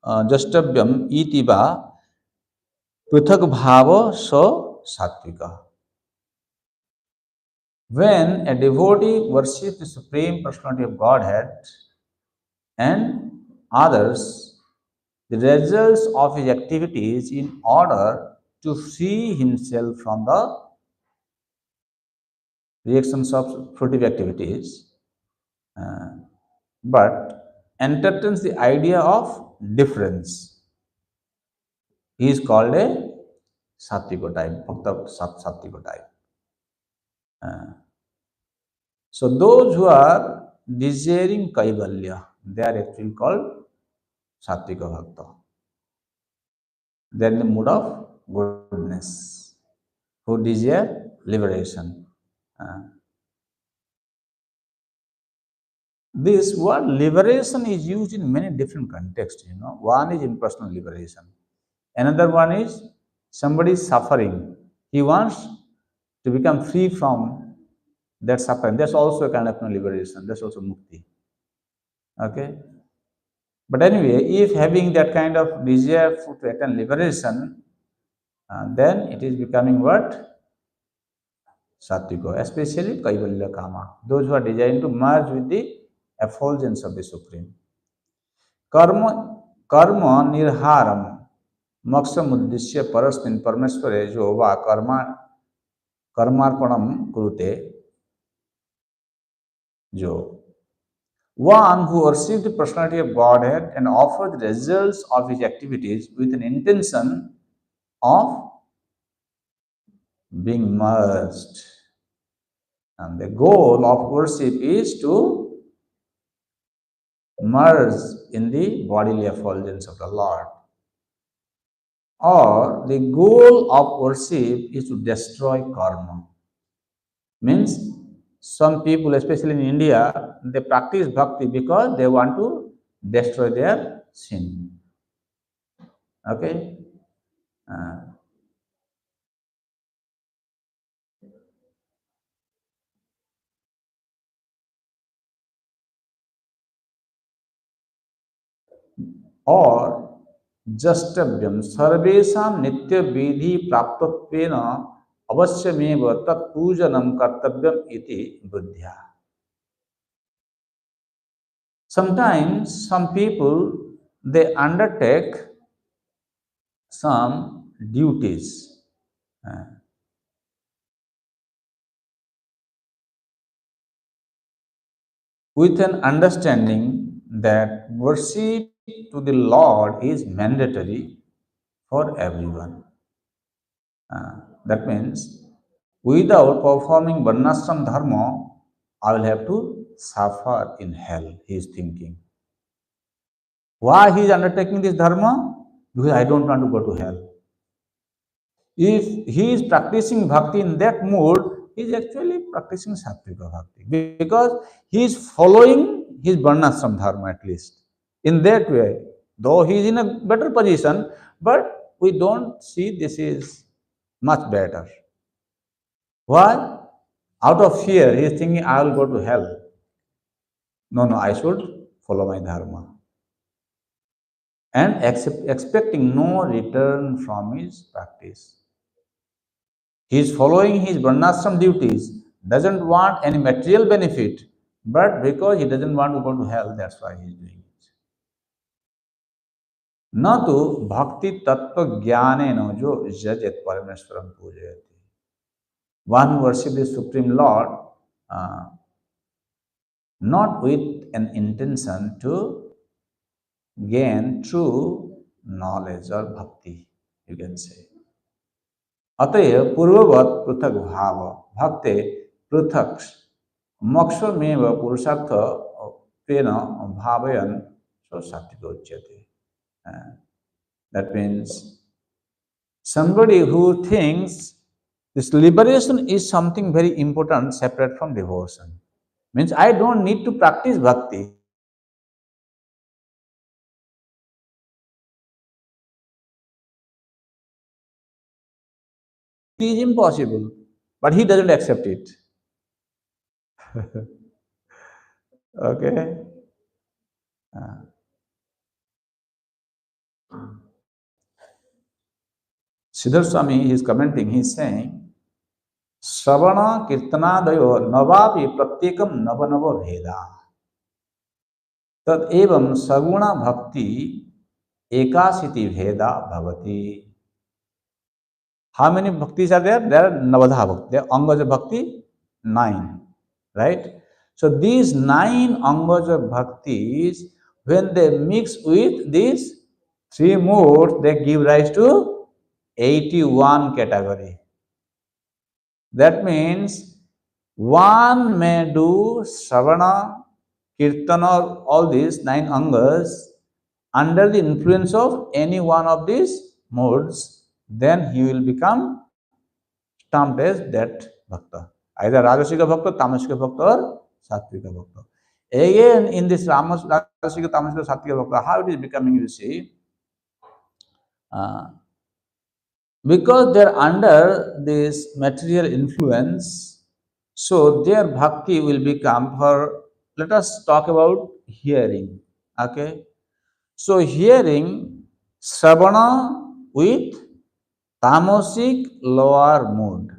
jastavyam iti va pruthak bhava sa Sattvika. When a devotee worships the Supreme Personality of Godhead and others, the results of his activities in order to free himself from the reactions of fruitive activities, but entertains the idea of difference. He is called a Sattvika type, Bhakta Sattvika type. So those who are desiring Kaivalya, they are actually called Sattvika Bhakta. They are in the mood of goodness, who desire liberation. This word liberation is used in many different contexts. One is impersonal liberation. Another one is somebody is suffering. He wants to become free from that suffering. That's also a kind of liberation. That's also mukti. Okay. But anyway, if having that kind of desire to attain liberation, then it is becoming what? Sattvika, especially Kaivalya Kama. Those who are desiring to merge with the effulgence of the Supreme. कर्म निर्हारम मक्षम उद्देश्य परस्मिन् परमेश्वरे जो वा कर्मार्पणम कुरुते, जो one who worships the personality of Godhead and offers the results of his activities with an intention of being merged. And the goal of worship is to merge in the bodily effulgence of the Lord. Or the goal of worship is to destroy karma. Means some people, especially in India, they practice bhakti because they want to destroy their sin. Okay? or जष्टव्यम सर्वेशा नित्य विधि प्राप्तत्वेन अवश्यमेव तत्पूजनम कर्तव्यम इति बुद्ध्या. Sometimes some people they undertake some duties uh, with an understanding that worship to the Lord is mandatory for everyone. That means without performing Varnashram Dharma, I will have to suffer in hell, he is thinking. Why he is undertaking this Dharma? Because I don't want to go to hell. If he is practicing bhakti in that mood, he is actually practicing sattvika bhakti because he is following his varnashram dharma at least. In that way, though he is in a better position, but we don't see this is much better. Why? Out of fear, he is thinking, I will go to hell. No, I should follow my dharma. And expecting no return from his practice. He is following his varnashram duties, doesn't want any material benefit, but because he doesn't want to go to hell, that's why he is doing it. न तो भक्ति तत्व ज्ञानेन जो यजत Parameswaran पूजयति. One who worships the Supreme Lord not with an intention to gain true knowledge or bhakti, you can say. अतएव पूर्ववत पृथक भाव भक्ते पृथक मोक्षमेव पुरुषार्थ तेन भावयन so sattva uchyate. That means somebody who thinks this liberation is something very important separate from devotion. Means I don't need to practice bhakti. It is impossible, but he doesn't accept it. Okay. Siddhar Swami is commenting, he is saying, Sravana Kirtanadayo Navapi Pratyekam Navanava Veda. Tad evam Saguna Bhakti Ekasiti Veda Bhavati. How many bhaktis are there? There are Navadha Bhakti. There are Angas Bhakti, 9. Right? So these 9 Angas of Bhaktis, when they mix with these 3 modes, they give rise to 81 category. That means one may do Sravana, Kirtana, all these 9 Angas under the influence of any one of these modes, then he will become stamped as that Bhakta. Either Rajasika Bhakta, Tamasika Bhakta or Sattvika Bhakta. Again, in this Rajasika, Tamasika, Sattvika Bhakta, how it is becoming, you see, because they are under this material influence, so their bhakti will become for, let us talk about hearing. Okay. So hearing, Sravana with tamasic lower mood,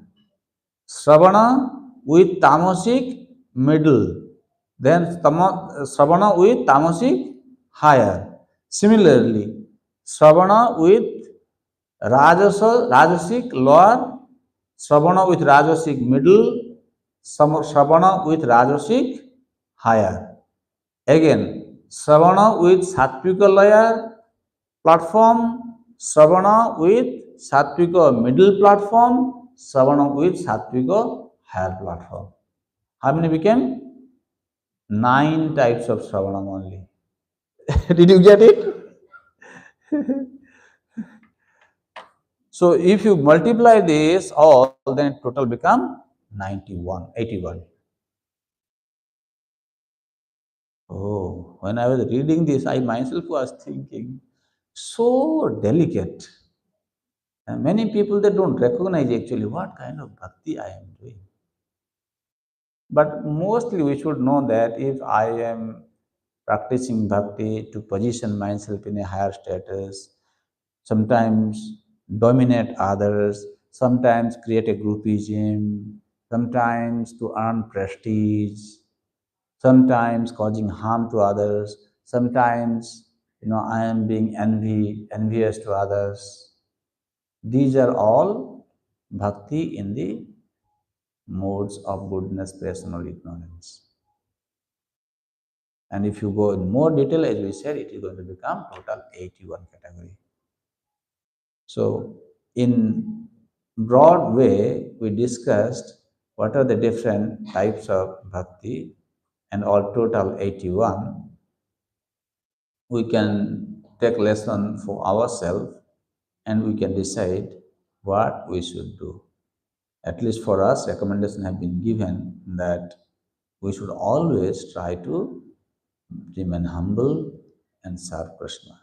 Sravana with tamasic middle, then Sravana with tamasic higher. Similarly, Sravana with Rajasic lower, Sravana with Rajasic middle, Sravana with Rajasic higher. Again, Sravana with Sattvika lower platform, Sravana with Sattvika middle platform, Sravana with Sattvika higher platform. How many became? 9 types of Sravana only. Did you get it? So if you multiply this all, then total become 91, 81. Oh, when I was reading this, I myself was thinking, so delicate. And many people, they don't recognize actually what kind of bhakti I am doing. But mostly we should know that if I am practicing bhakti to position myself in a higher status, sometimes dominate others, sometimes create a groupism, sometimes to earn prestige, sometimes causing harm to others, sometimes I am being envious to others. These are all bhakti in the modes of goodness, passion, or ignorance. And if you go in more detail, as we said, it is going to become total 81 category. So, in broad way, we discussed what are the different types of bhakti, and all total 81. We can take lesson for ourselves and we can decide what we should do. At least for us, recommendation have been given that we should always try to remain humble and serve Krishna.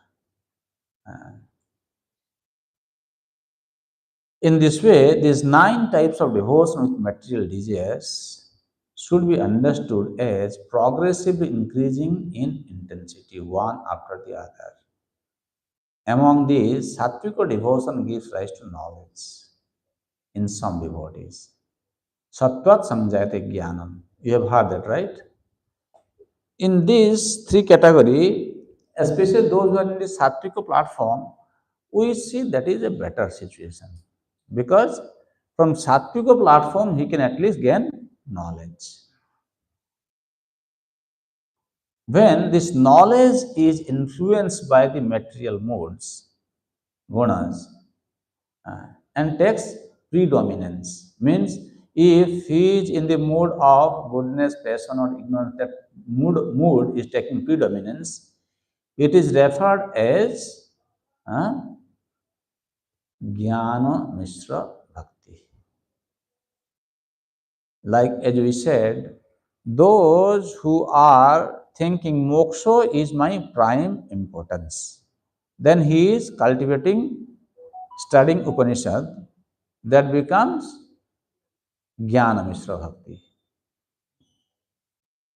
In this way, these 9 types of devotion with material desires should be understood as progressively increasing in intensity, one after the other. Among these, sattvic devotion gives rise to knowledge in some devotees. Sattvat samjayate jnanam. You have heard that, right? In these 3 category, especially those who are in the sattvic platform, we see that is a better situation. Because from sattvic platform, he can at least gain knowledge. When this knowledge is influenced by the material modes, gunas, and takes predominance, means if he is in the mood of goodness, passion, or ignorance, that mood is taking predominance, it is referred as jnana mishra bhakti. Like as we said, those who are thinking moksha is my prime importance, then he is cultivating, studying Upanishad, that becomes Jnana Mishra Bhakti.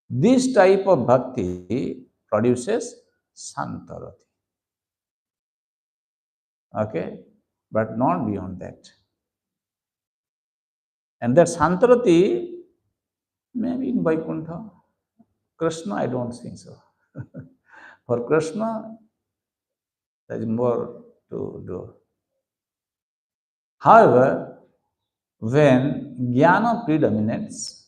This type of bhakti produces Santarati. Okay? But not beyond that. And that Santarati maybe in Vaikuntha. Krishna, I don't think so. For Krishna, there is more to do. However, when jnana predominates,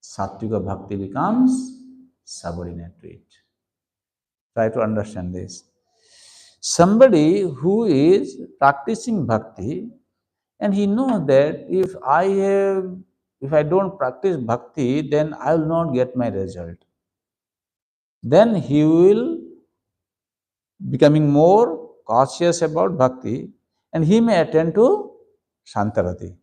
sattvika bhakti becomes subordinate to it. Try to understand this. Somebody who is practicing bhakti and he knows that if I don't practice bhakti, then I will not get my result. Then he will becoming more cautious about bhakti and he may attend to Santarati.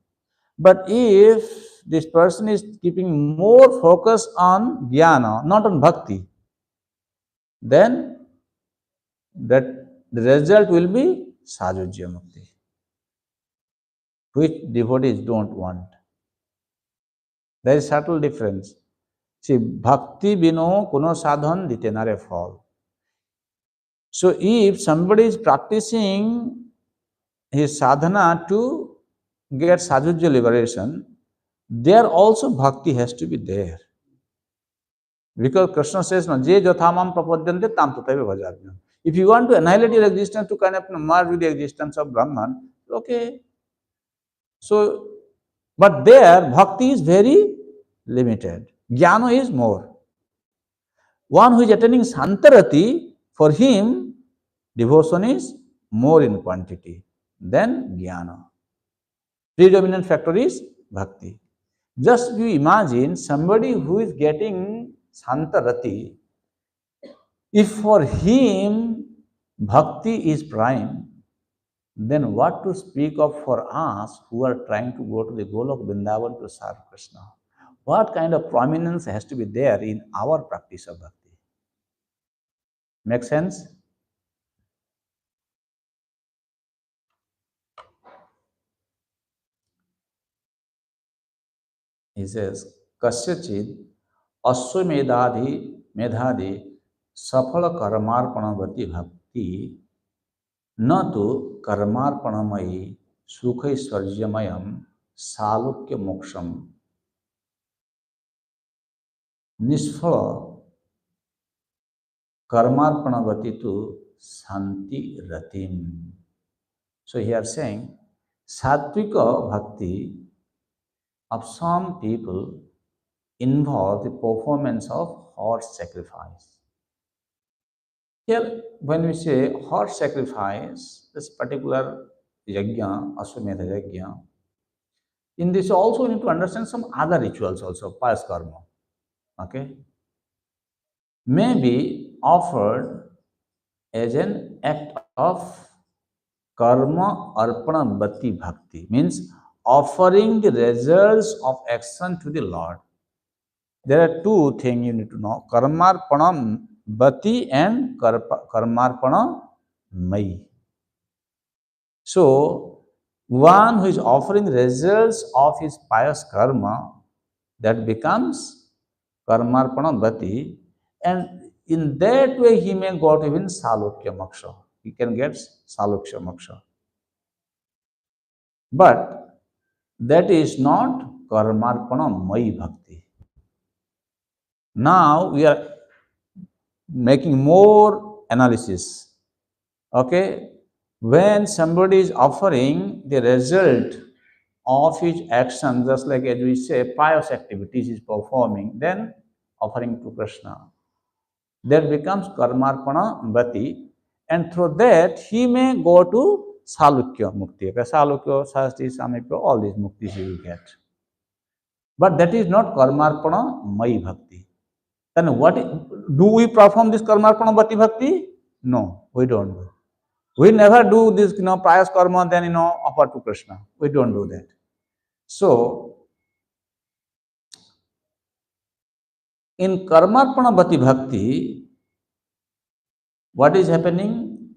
But if this person is keeping more focus on jnana, not on bhakti, then that the result will be sajujya mukti, which devotees don't want. There is subtle difference. See, bhakti bino kuno sadhan ditenare fall. So if somebody is practicing his sadhana to get sajujya liberation, there also bhakti has to be there. Because Krishna says, no, Je jathamam prapadyante tam tataiva bhajamyam. If you want to annihilate your existence to kind of merge with the existence of Brahman, okay. So, but there bhakti is very limited. Jnana is more. One who is attaining Santarati, for him, devotion is more in quantity than jnana. Predominant factor is bhakti. Just you imagine somebody who is getting Santarati, if for him bhakti is prime, then what to speak of for us who are trying to go to the goal of Vrindavan to serve Krishna? What kind of prominence has to be there in our practice of bhakti? Make sense? He says, Kasyachid अश्वमेधादि मेधादि सफल कर्मार्पणवती भक्ति न तो कर्मार्पणमयी सुखैश्वर्यमयम सालोक्य मोक्षम निष्फल कर्मार्पणवती to Santi Ratim. So here saying Sattvika Bhakti of some people involve the performance of horse sacrifice. Here, when we say horse sacrifice, this particular yajna, Ashwamedha yajna, in this also we need to understand some other rituals also, pious karma. Okay? May be offered as an act of karma arpana bhakti bhakti, means offering the results of action to the Lord. There are two things you need to know, karmarpana bhakti and karmarpana mai. So, one who is offering results of his pious karma, that becomes karmarpana bhakti, and in that way he may go to even salokya moksha. He can get salokya moksha. But that is not karmarpana mai bhakti. Now we are making more analysis. Okay, when somebody is offering the result of his action, just like as we say, pious activities is performing, then offering to Krishna, that becomes karmarpana bhakti, and through that he may go to salukya mukti. Salukya, sasti, samipya, all these muktis he will get. But that is not karmarpana mai bhakti. Then what do we perform this karmarpana bhakti? No, we don't do. We never do this, pious karma, then, offer to Krishna. We don't do that. So, in karmarpana bhakti, what is happening?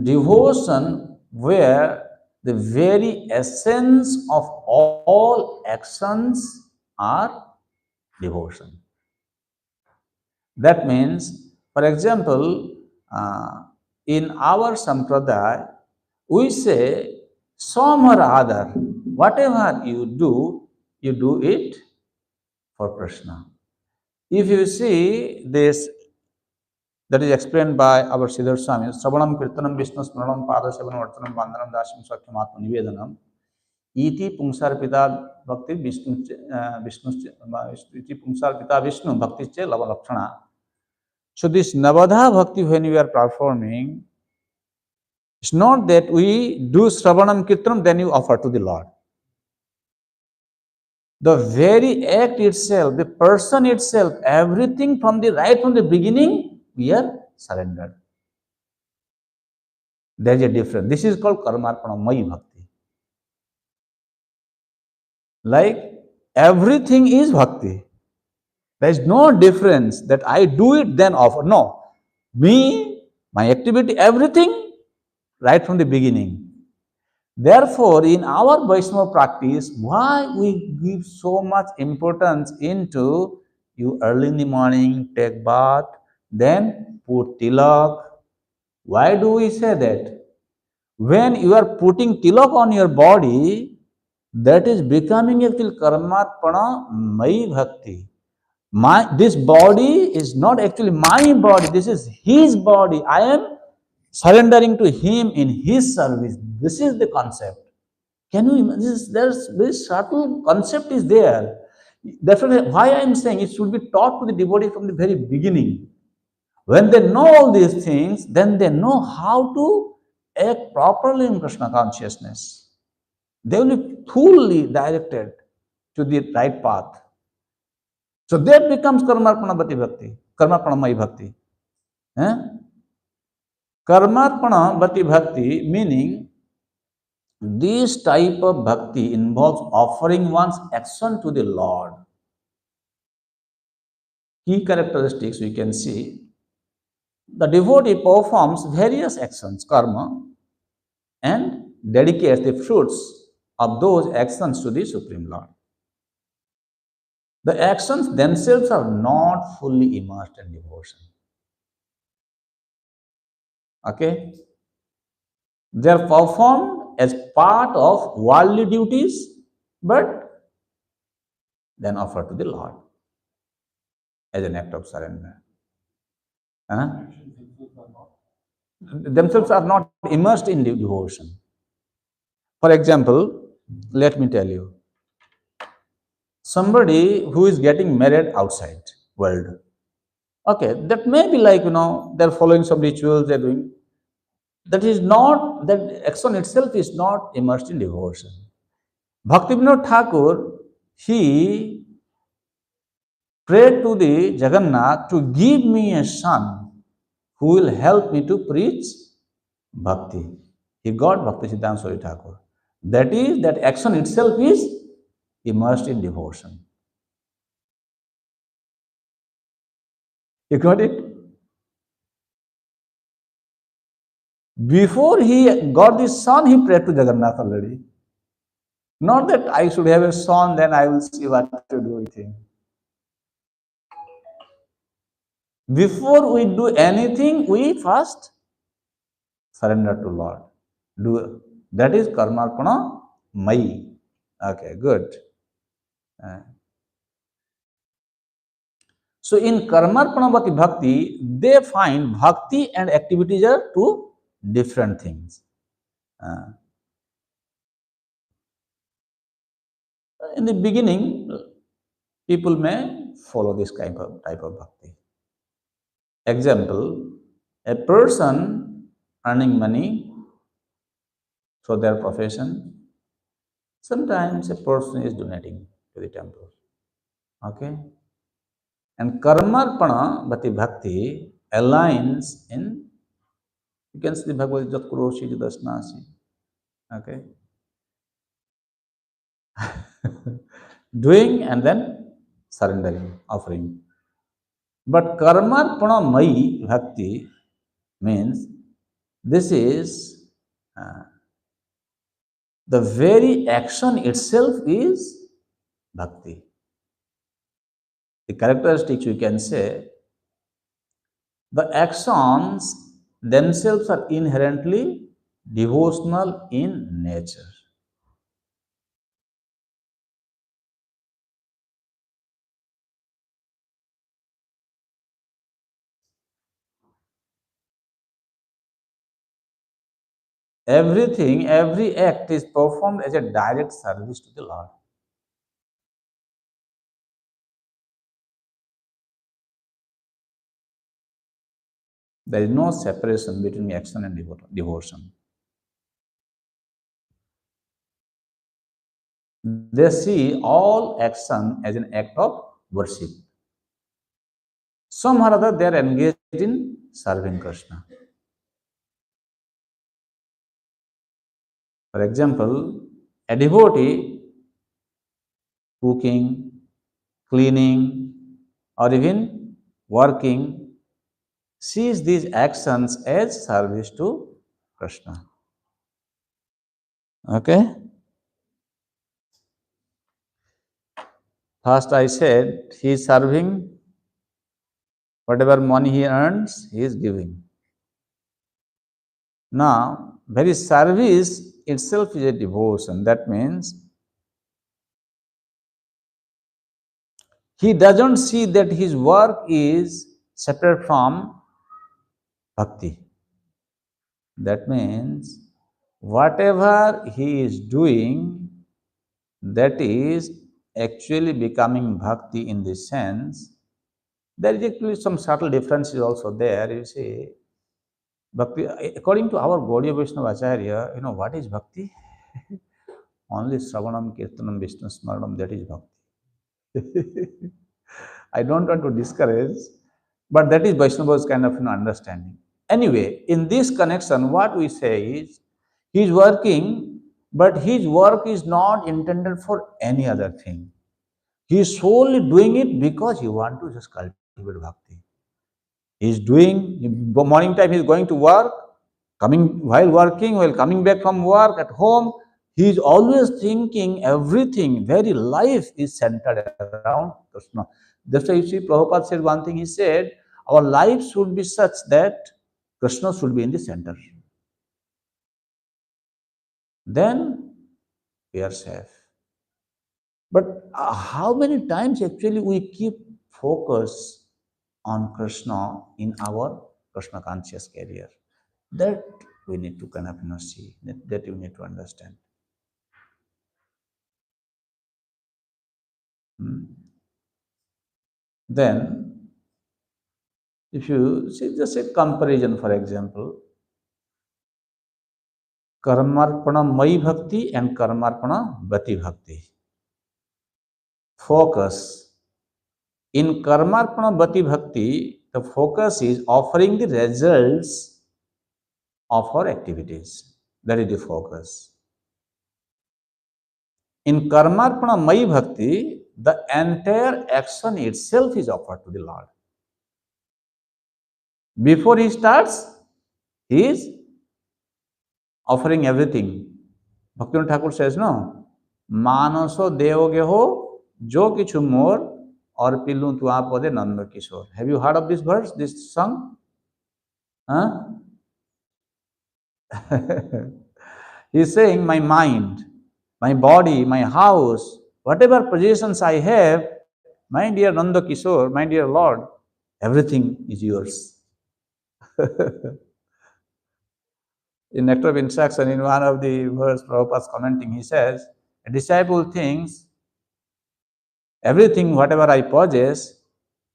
Devotion where the very essence of all actions are devotion. That means, for example, in our sampradaya, we say, some or other, whatever you do it for Krishna. If you see this, that is explained by our Siddhar Swami, Sravanam Kirtanam Vishnu Smaranam Pada Sevanam Vartanam Bandhanam Dasham Sakyam Atma Nivedanam Iti Pungsar Pita Bhakti Vishnu Iti Pungsar Pita Vishnu Bhakti Che Lava Lakshana. So this Navadha Bhakti when we are performing, it's not that we do Sravanam Kirtanam, then you offer to the Lord. The very act itself, the person itself, everything right from the beginning, we are surrendered. There is a difference. This is called karmarpana mai bhakti. Like everything is bhakti. There is no difference that I do it then offer. No. Me, my activity, everything right from the beginning. Therefore, in our Vaishnava practice, why we give so much importance into you early in the morning, take bath, then put tilak. Why do we say that? When you are putting tilak on your body, that is becoming actually karmarpana mai bhakti. This body is not actually my body, this is his body. I am surrendering to him in his service. This is the concept. Can you imagine? There's very subtle concept is there. That's why I am saying it should be taught to the devotee from the very beginning. When they know all these things, then they know how to act properly in Krishna consciousness. They will be fully directed to the right path. So that becomes karmarpana bhakti, karmarpana mai bhakti. Karmarpana bhakti meaning this type of bhakti involves offering one's action to the Lord. Key characteristics we can see. The devotee performs various actions, karma, and dedicates the fruits of those actions to the Supreme Lord. The actions themselves are not fully immersed in devotion. Okay? They are performed as part of worldly duties, but then offered to the Lord as an act of surrender. Huh? Themselves are not immersed in devotion. For example, let me tell you, somebody who is getting married outside world. Okay, that may be like, they're following some rituals, they're doing. That is not, that action itself is not immersed in devotion. Bhaktivinoda Thakur, he prayed to the Jagannath to give me a son who will help me to preach bhakti. He got Bhakti Siddhanta Swami Thakur. That is, that action itself is immersed in devotion. You got it? Before he got this son, he prayed to Jagannath already. Not that I should have a son, then I will see what to do with him. Before we do anything, we first surrender to Lord. Do that is karmarpana mai. Okay, good. So in karmarpanavati bhakti, they find bhakti and activities are two different things. In the beginning, people may follow this type of bhakti. Example, a person earning money for their profession, sometimes a person is donating to the temple. Okay? And karmarpana bhakti aligns in, you can see the Bhagavad Gita Kuroshi Judasnasi. Okay? Doing and then surrendering, offering. But karmarpana mai bhakti means this is the very action itself is bhakti. The characteristics you can say, the actions themselves are inherently devotional in nature. Everything, every act is performed as a direct service to the Lord. There is no separation between action and devotion. They see all action as an act of worship. Somehow or other, they are engaged in serving Krishna. For example, a devotee cooking, cleaning, or even working sees these actions as service to Krishna. Okay? First I said he is serving, whatever money he earns, he is giving. Now, very service itself is a devotion. That means he doesn't see that his work is separate from bhakti. That means whatever he is doing, that is actually becoming bhakti in this sense. There is actually some subtle differences also there. You see, bhakti, according to our Gaudiya Vaishnava Acharya, what is bhakti? Only Shravanam, Kirtanam, Vishnu Smaranam, that is bhakti. I don't want to discourage, but that is Vaishnava's kind of understanding. Anyway, in this connection, what we say is, he is working, but his work is not intended for any other thing. He is solely doing it because he wants to just cultivate bhakti. He is doing, morning time he is going to work, while coming back from work at home, He is always thinking everything, very life is centered around Krishna. That's why you see Prabhupada said one thing, he said, our life should be such that Krishna should be in the center. Then we are safe. But how many times actually we keep focus on Krishna in our Krishna conscious career? That we need to kind of see, that you need to understand. Then, if you see just a comparison, for example, Karmarpana Mai Bhakti and Karmarpana Bhati Bhakti. Focus. In Karmarpana Bhati Bhakti, the focus is offering the results of our activities. That is the focus. In Karmarpana Mai Bhakti, the entire action itself is offered to the Lord. Before he starts, he is offering everything. Bhaktivinoda Thakur says, no, Manaso Deogeho Jo Kichu More or Pillu Tuapode Nanda Kishore. Have you heard of this verse, this song? Huh? He's saying, my mind, my body, my house, whatever possessions I have, my dear Nanda Kishore, my dear Lord, everything is yours. In Nectar of Instruction, in one of the verse, Prabhupada's commenting, he says, a disciple thinks, everything, whatever I possess,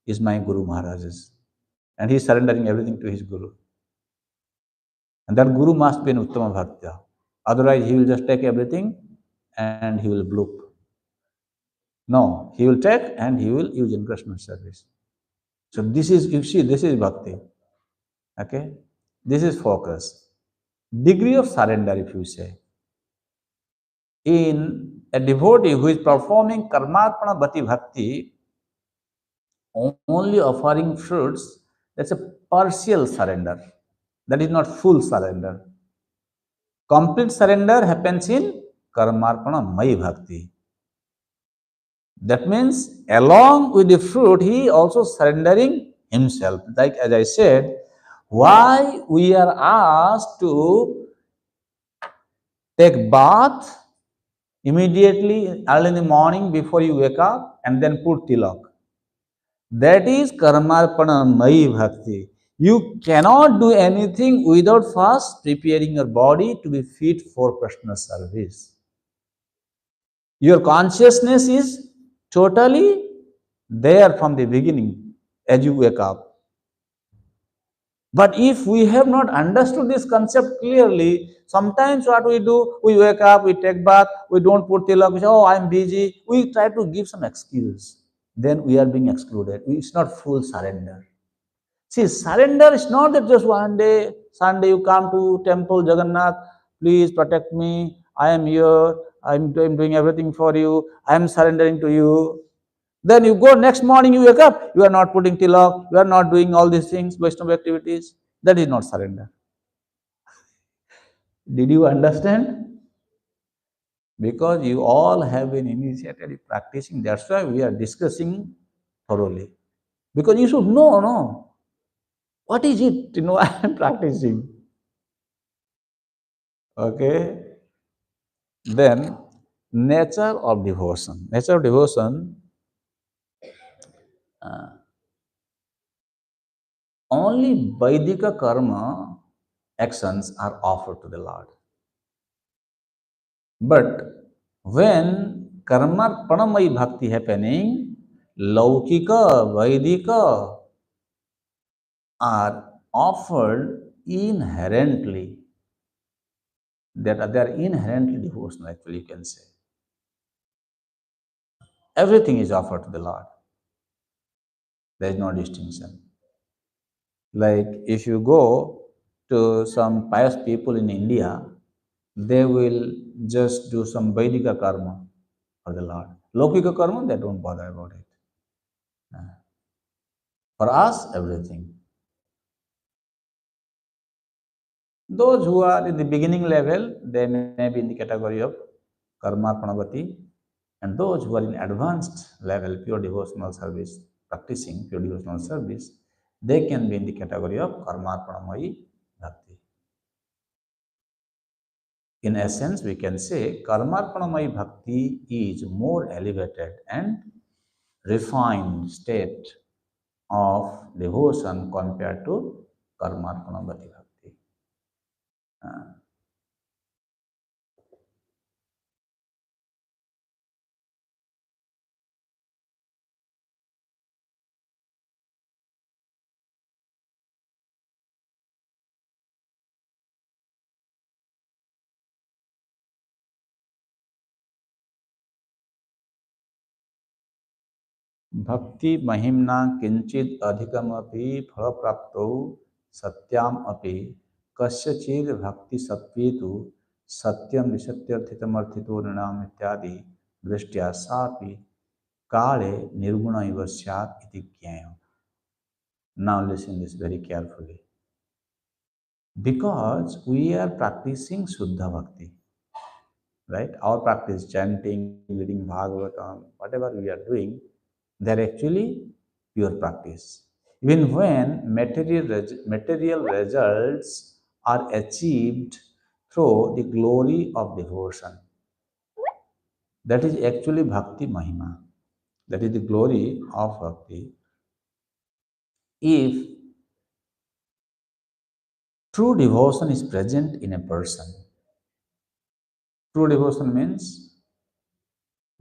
is my Guru Maharaj's. And he is surrendering everything to his Guru. And that Guru must be an Uttama Bhakta. Otherwise, he will just take everything and he will bloop. No, he will take and he will use in Krishna's service. So this is, you see, this is Bhakti. Okay? This is focus. Degree of surrender, if you say. In a devotee who is performing Karmarpana Bhati Bhakti, only offering fruits, that's a partial surrender. That is not full surrender. Complete surrender happens in Karmarpana Mai Bhakti. That means along with the fruit, he also surrendering himself. Like as I said, why we are asked to take bath immediately early in the morning before you wake up and then put tilak. That is Karmarpana Mai Bhakti. You cannot do anything without first preparing your body to be fit for Krishna service. Your consciousness is totally there from the beginning as you wake up. But if we have not understood this concept clearly, sometimes what we do, we wake up, we take bath, we don't put tilak, we say, oh, I'm busy. We try to give some excuse. Then we are being excluded. It's not full surrender. See, surrender is not that just one day, Sunday you come to temple, Jagannath, please protect me, I am here, I'm doing everything for you, I am surrendering to you. Then you go next morning, you wake up, you are not putting tilak, you are not doing all these things, Vaishnava activities. That is not surrender. Did you understand? Because you all have been initiated practicing, that's why we are discussing thoroughly. Because you should know, no? What is it, I am practicing? Okay. Then, nature of devotion. Nature of devotion, only Vaidika karma actions are offered to the Lord. But when karma pranamai bhakti happening, laukika, Vaidika are offered inherently. That they are inherently devotional, actually, you can say. Everything is offered to the Lord. There is no distinction. Like if you go to some pious people in India, they will just do some Vaidika karma for the Lord. Lokika karma, they don't bother about it. For us, everything. Those who are in the beginning level, they may be in the category of karmarpanavati, and those who are in advanced level, pure devotional service, practicing pure devotional service, they can be in the category of karmarpanamayi bhakti. In essence, we can say karmarpanamayi bhakti is more elevated and refined state of devotion compared to karmarpanavati bhakti. भक्ति महिम्ना किंचित अधिकमपि फल प्राप्तौ सत्याम अपि कस्यचित् भक्ति सत्त्वेतु सत्यम विसत्यर्थितमर्थितो नृणाम इत्यादि दृष्ट्या सापि काले निर्गुण इव स्यात् इति ज्ञेयम्. Now listen this very carefully. Because we are practicing Shuddha Bhakti, right? Our practice, chanting, reading Bhagavatam, whatever we are doing, they're actually pure practice. Even when material results are achieved through the glory of devotion, that is actually Bhakti Mahima. That is the glory of Bhakti. If true devotion is present in a person, true devotion means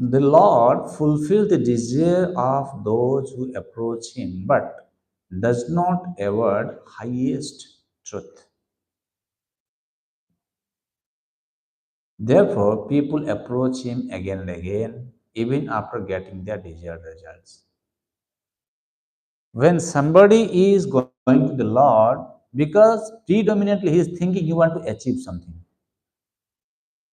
the Lord fulfills the desire of those who approach Him, but does not avoid highest truth. Therefore, people approach Him again and again, even after getting their desired results. When somebody is going to the Lord, because predominantly he is thinking he wants to achieve something.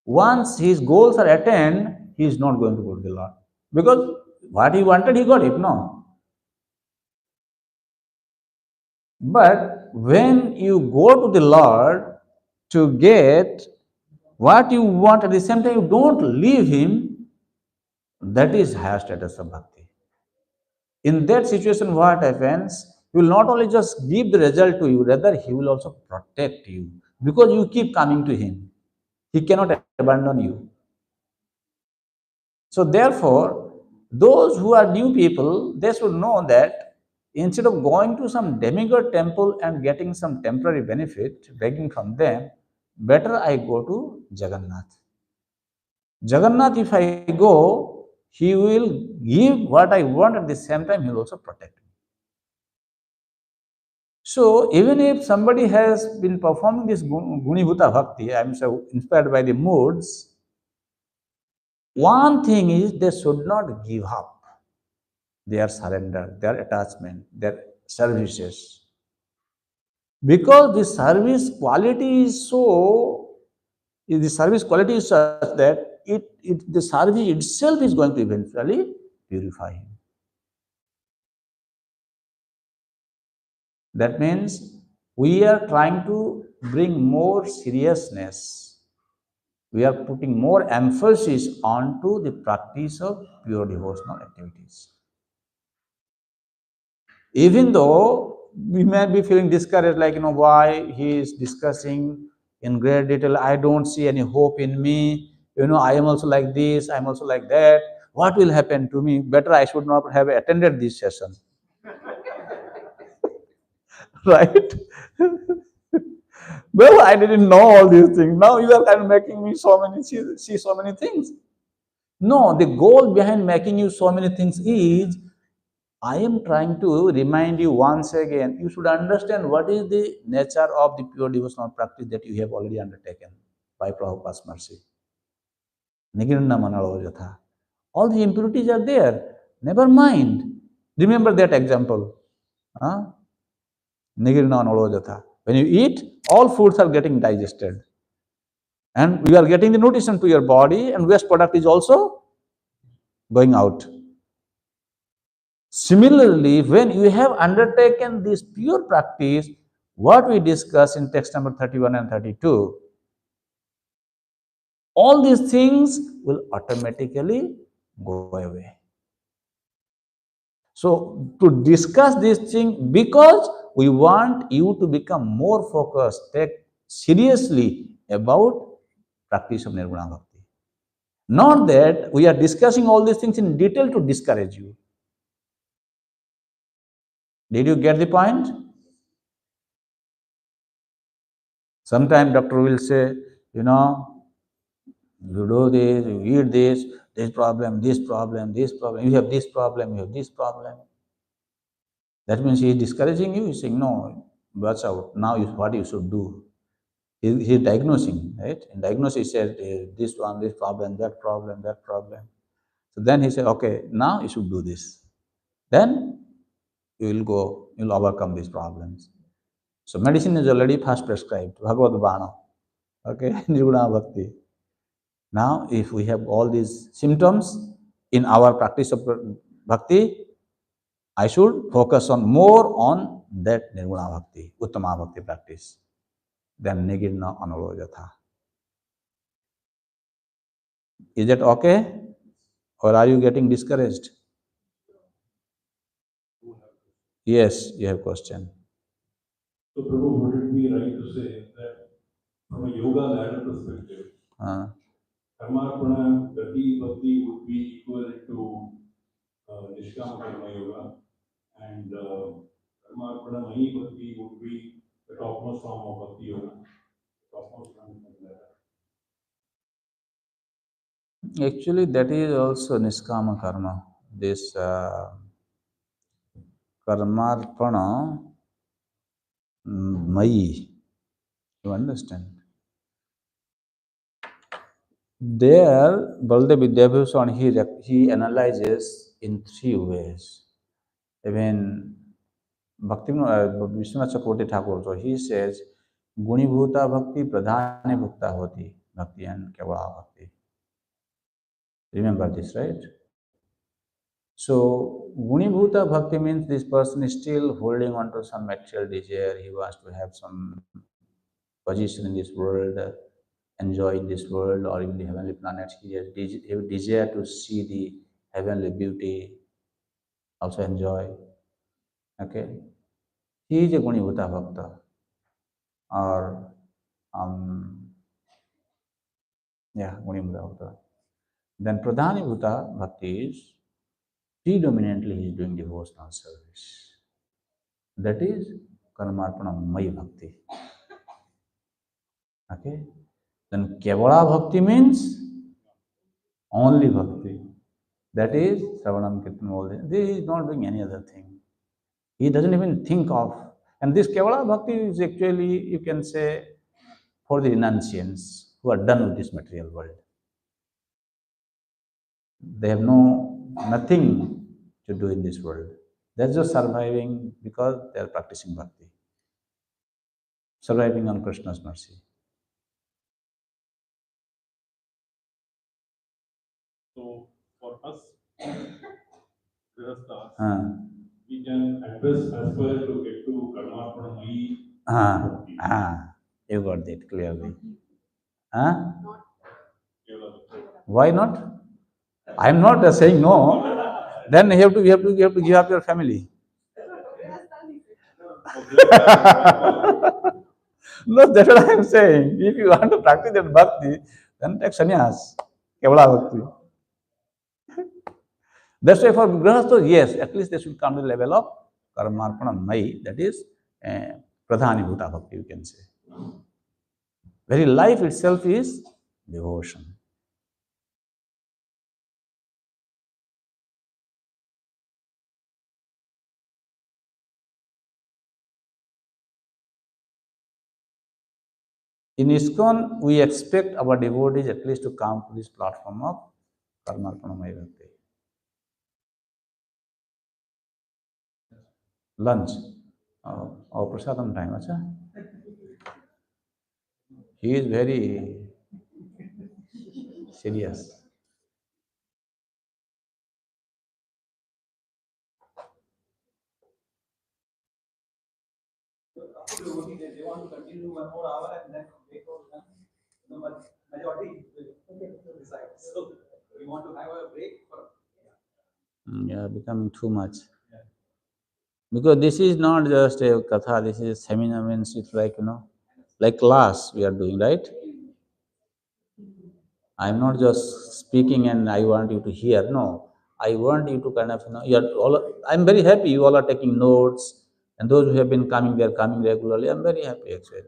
Once his goals are attained, he is not going to go to the Lord. Because what he wanted, he got it, no? But when you go to the Lord to get what you want, at the same time you don't leave Him, that is higher status of bhakti. In that situation, what happens? He will not only just give the result to you, rather He will also protect you. Because you keep coming to Him. He cannot abandon you. So therefore, those who are new people, they should know that instead of going to some demigod temple and getting some temporary benefit, begging from them, better I go to Jagannath. Jagannath, if I go, he will give what I want, at the same time he will also protect me. So even if somebody has been performing this Gunibhuta Bhakti, I am so inspired by the moods, one thing is they should not give up their surrender, their attachment, their services. Because the service quality is the service quality is such that the service itself is going to eventually purify him. That means we are trying to bring more seriousness. We are putting more emphasis onto the practice of pure devotional activities. Even though we may be feeling discouraged, like, why he is discussing in great detail, I don't see any hope in me, I am also like this, I am also like that, what will happen to me? Better I should not have attended this session. Right? Well, I didn't know all these things. Now you are kind of making me see so many things. No, the goal behind making you so many things is, I am trying to remind you once again, you should understand what is the nature of the pure devotional practice that you have already undertaken by Prabhupada's mercy. Nigirna manalo yatha. All the impurities are there. Never mind. Remember that example. Nigirna manalo yatha. When you eat, all foods are getting digested. And you are getting the nutrition to your body, and waste product is also going out. Similarly, when you have undertaken this pure practice, what we discuss in text number 31 and 32, all these things will automatically go away. So to discuss this thing, because we want you to become more focused, take seriously about practice of Nirguna Bhakti. Not that we are discussing all these things in detail to discourage you. Did you get the point? Sometimes doctor will say, you know, you do this, you eat this problem, this problem, this problem, you have this problem, you have this problem. That means he is discouraging you. He's saying, no, watch out. Now is what you should do. He is diagnosing, right? In diagnosis, he said, this one, this problem, that problem, that problem. So then he said, okay, now you should do this. Then you will go, you will overcome these problems. So medicine is already first prescribed, Bhagavad Bhana, okay, Nirguna Bhakti. Now, if we have all these symptoms in our practice of bhakti, I should focus on more on that Nirguna Bhakti, Uttama Bhakti practice, than Nigirna Anulojatha. Is that okay? Or are you getting discouraged? Yes, you have question. So, Prabhu, would it be right to say that from a yoga ladder perspective, Karmarpana Gati Bhakti would be equivalent to Nishkama Karma Yoga, and Karmarpana Mahi Bhakti would be the topmost form of Bhakti Yoga, topmost form of that. Actually, that is also Niskama Karma. This Karmarpana Mayi. You understand? There, Baldev Vidyabhushan, he analyzes in three ways. Even Bhakti Vishwanath Chakravarti Thakur, so he says, Guni Bhuta Bhakti Pradhani Bhukta Hoti, Bhakti and Kevala Bhakti. Remember this, right? So, Guni Bhuta Bhakti means this person is still holding on to some material desire, he wants to have some position in this world, enjoy in this world or in the heavenly planets. He has desire to see the heavenly beauty, also enjoy. Okay, he is a Gunibhuta Bhakta, or Gunibhuta Bhakta. Then Pradhani Bhuta Bhakti is predominantly he is doing devotional service. That is Karmarpana Mai Bhakti. Okay, then Kevala Bhakti means only Bhakti. That is Sravanam Kirtan all this. He is not doing any other thing. He doesn't even think of. And this Kevala Bhakti is actually, you can say, for the renunciants who are done with this material world. They have nothing to do in this world. They're just surviving because they are practicing bhakti. Surviving on Krishna's mercy. So, for us, Grihasthas, we can aspire to get to Karmarpana Mahi. You got that clearly. Why not? I'm not saying no. Then you have to give up your family. No, that's what I'm saying. If you want to practice that bhakti, then take sannyas, kevala bhakti. That's why for grihasthas, yes, at least they should come to the level of karmarpana mai, that is pradhani bhuta bhakti, you can say. Very life itself is devotion. In ISKCON, we expect our devotees at least to come to this platform of Karmarpana Mai Bhakti. Lunch. Oh, prasadam time, acha? He is very serious. They want to continue 1 more hour and then break over. The majority Yeah, becoming too much. Because this is not just a katha, this is a seminar, means it's like, like class we are doing, right? I'm not just speaking and I want you to hear. No, I want you to kind of, you're all, I'm very happy you all are taking notes, and those who have been coming, they're coming regularly. I'm very happy actually.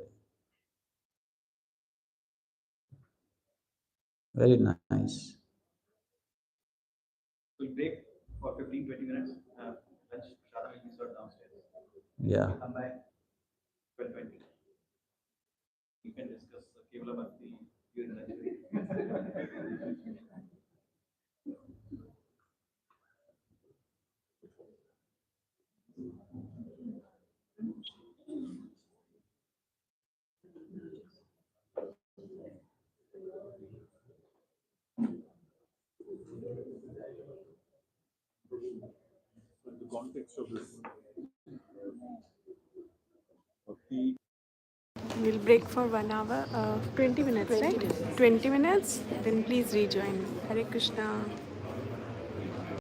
Very nice. We'll break for 15-20 minutes. Lunch, Shara will be served downstairs. Yeah. We'll come back 12:20. You can discuss Kevala Bhakti during lunch break. The context of this bhakti. We'll break for 1 hour, 20 minutes, right? 20 minutes? Then please rejoin. Hare Krishna.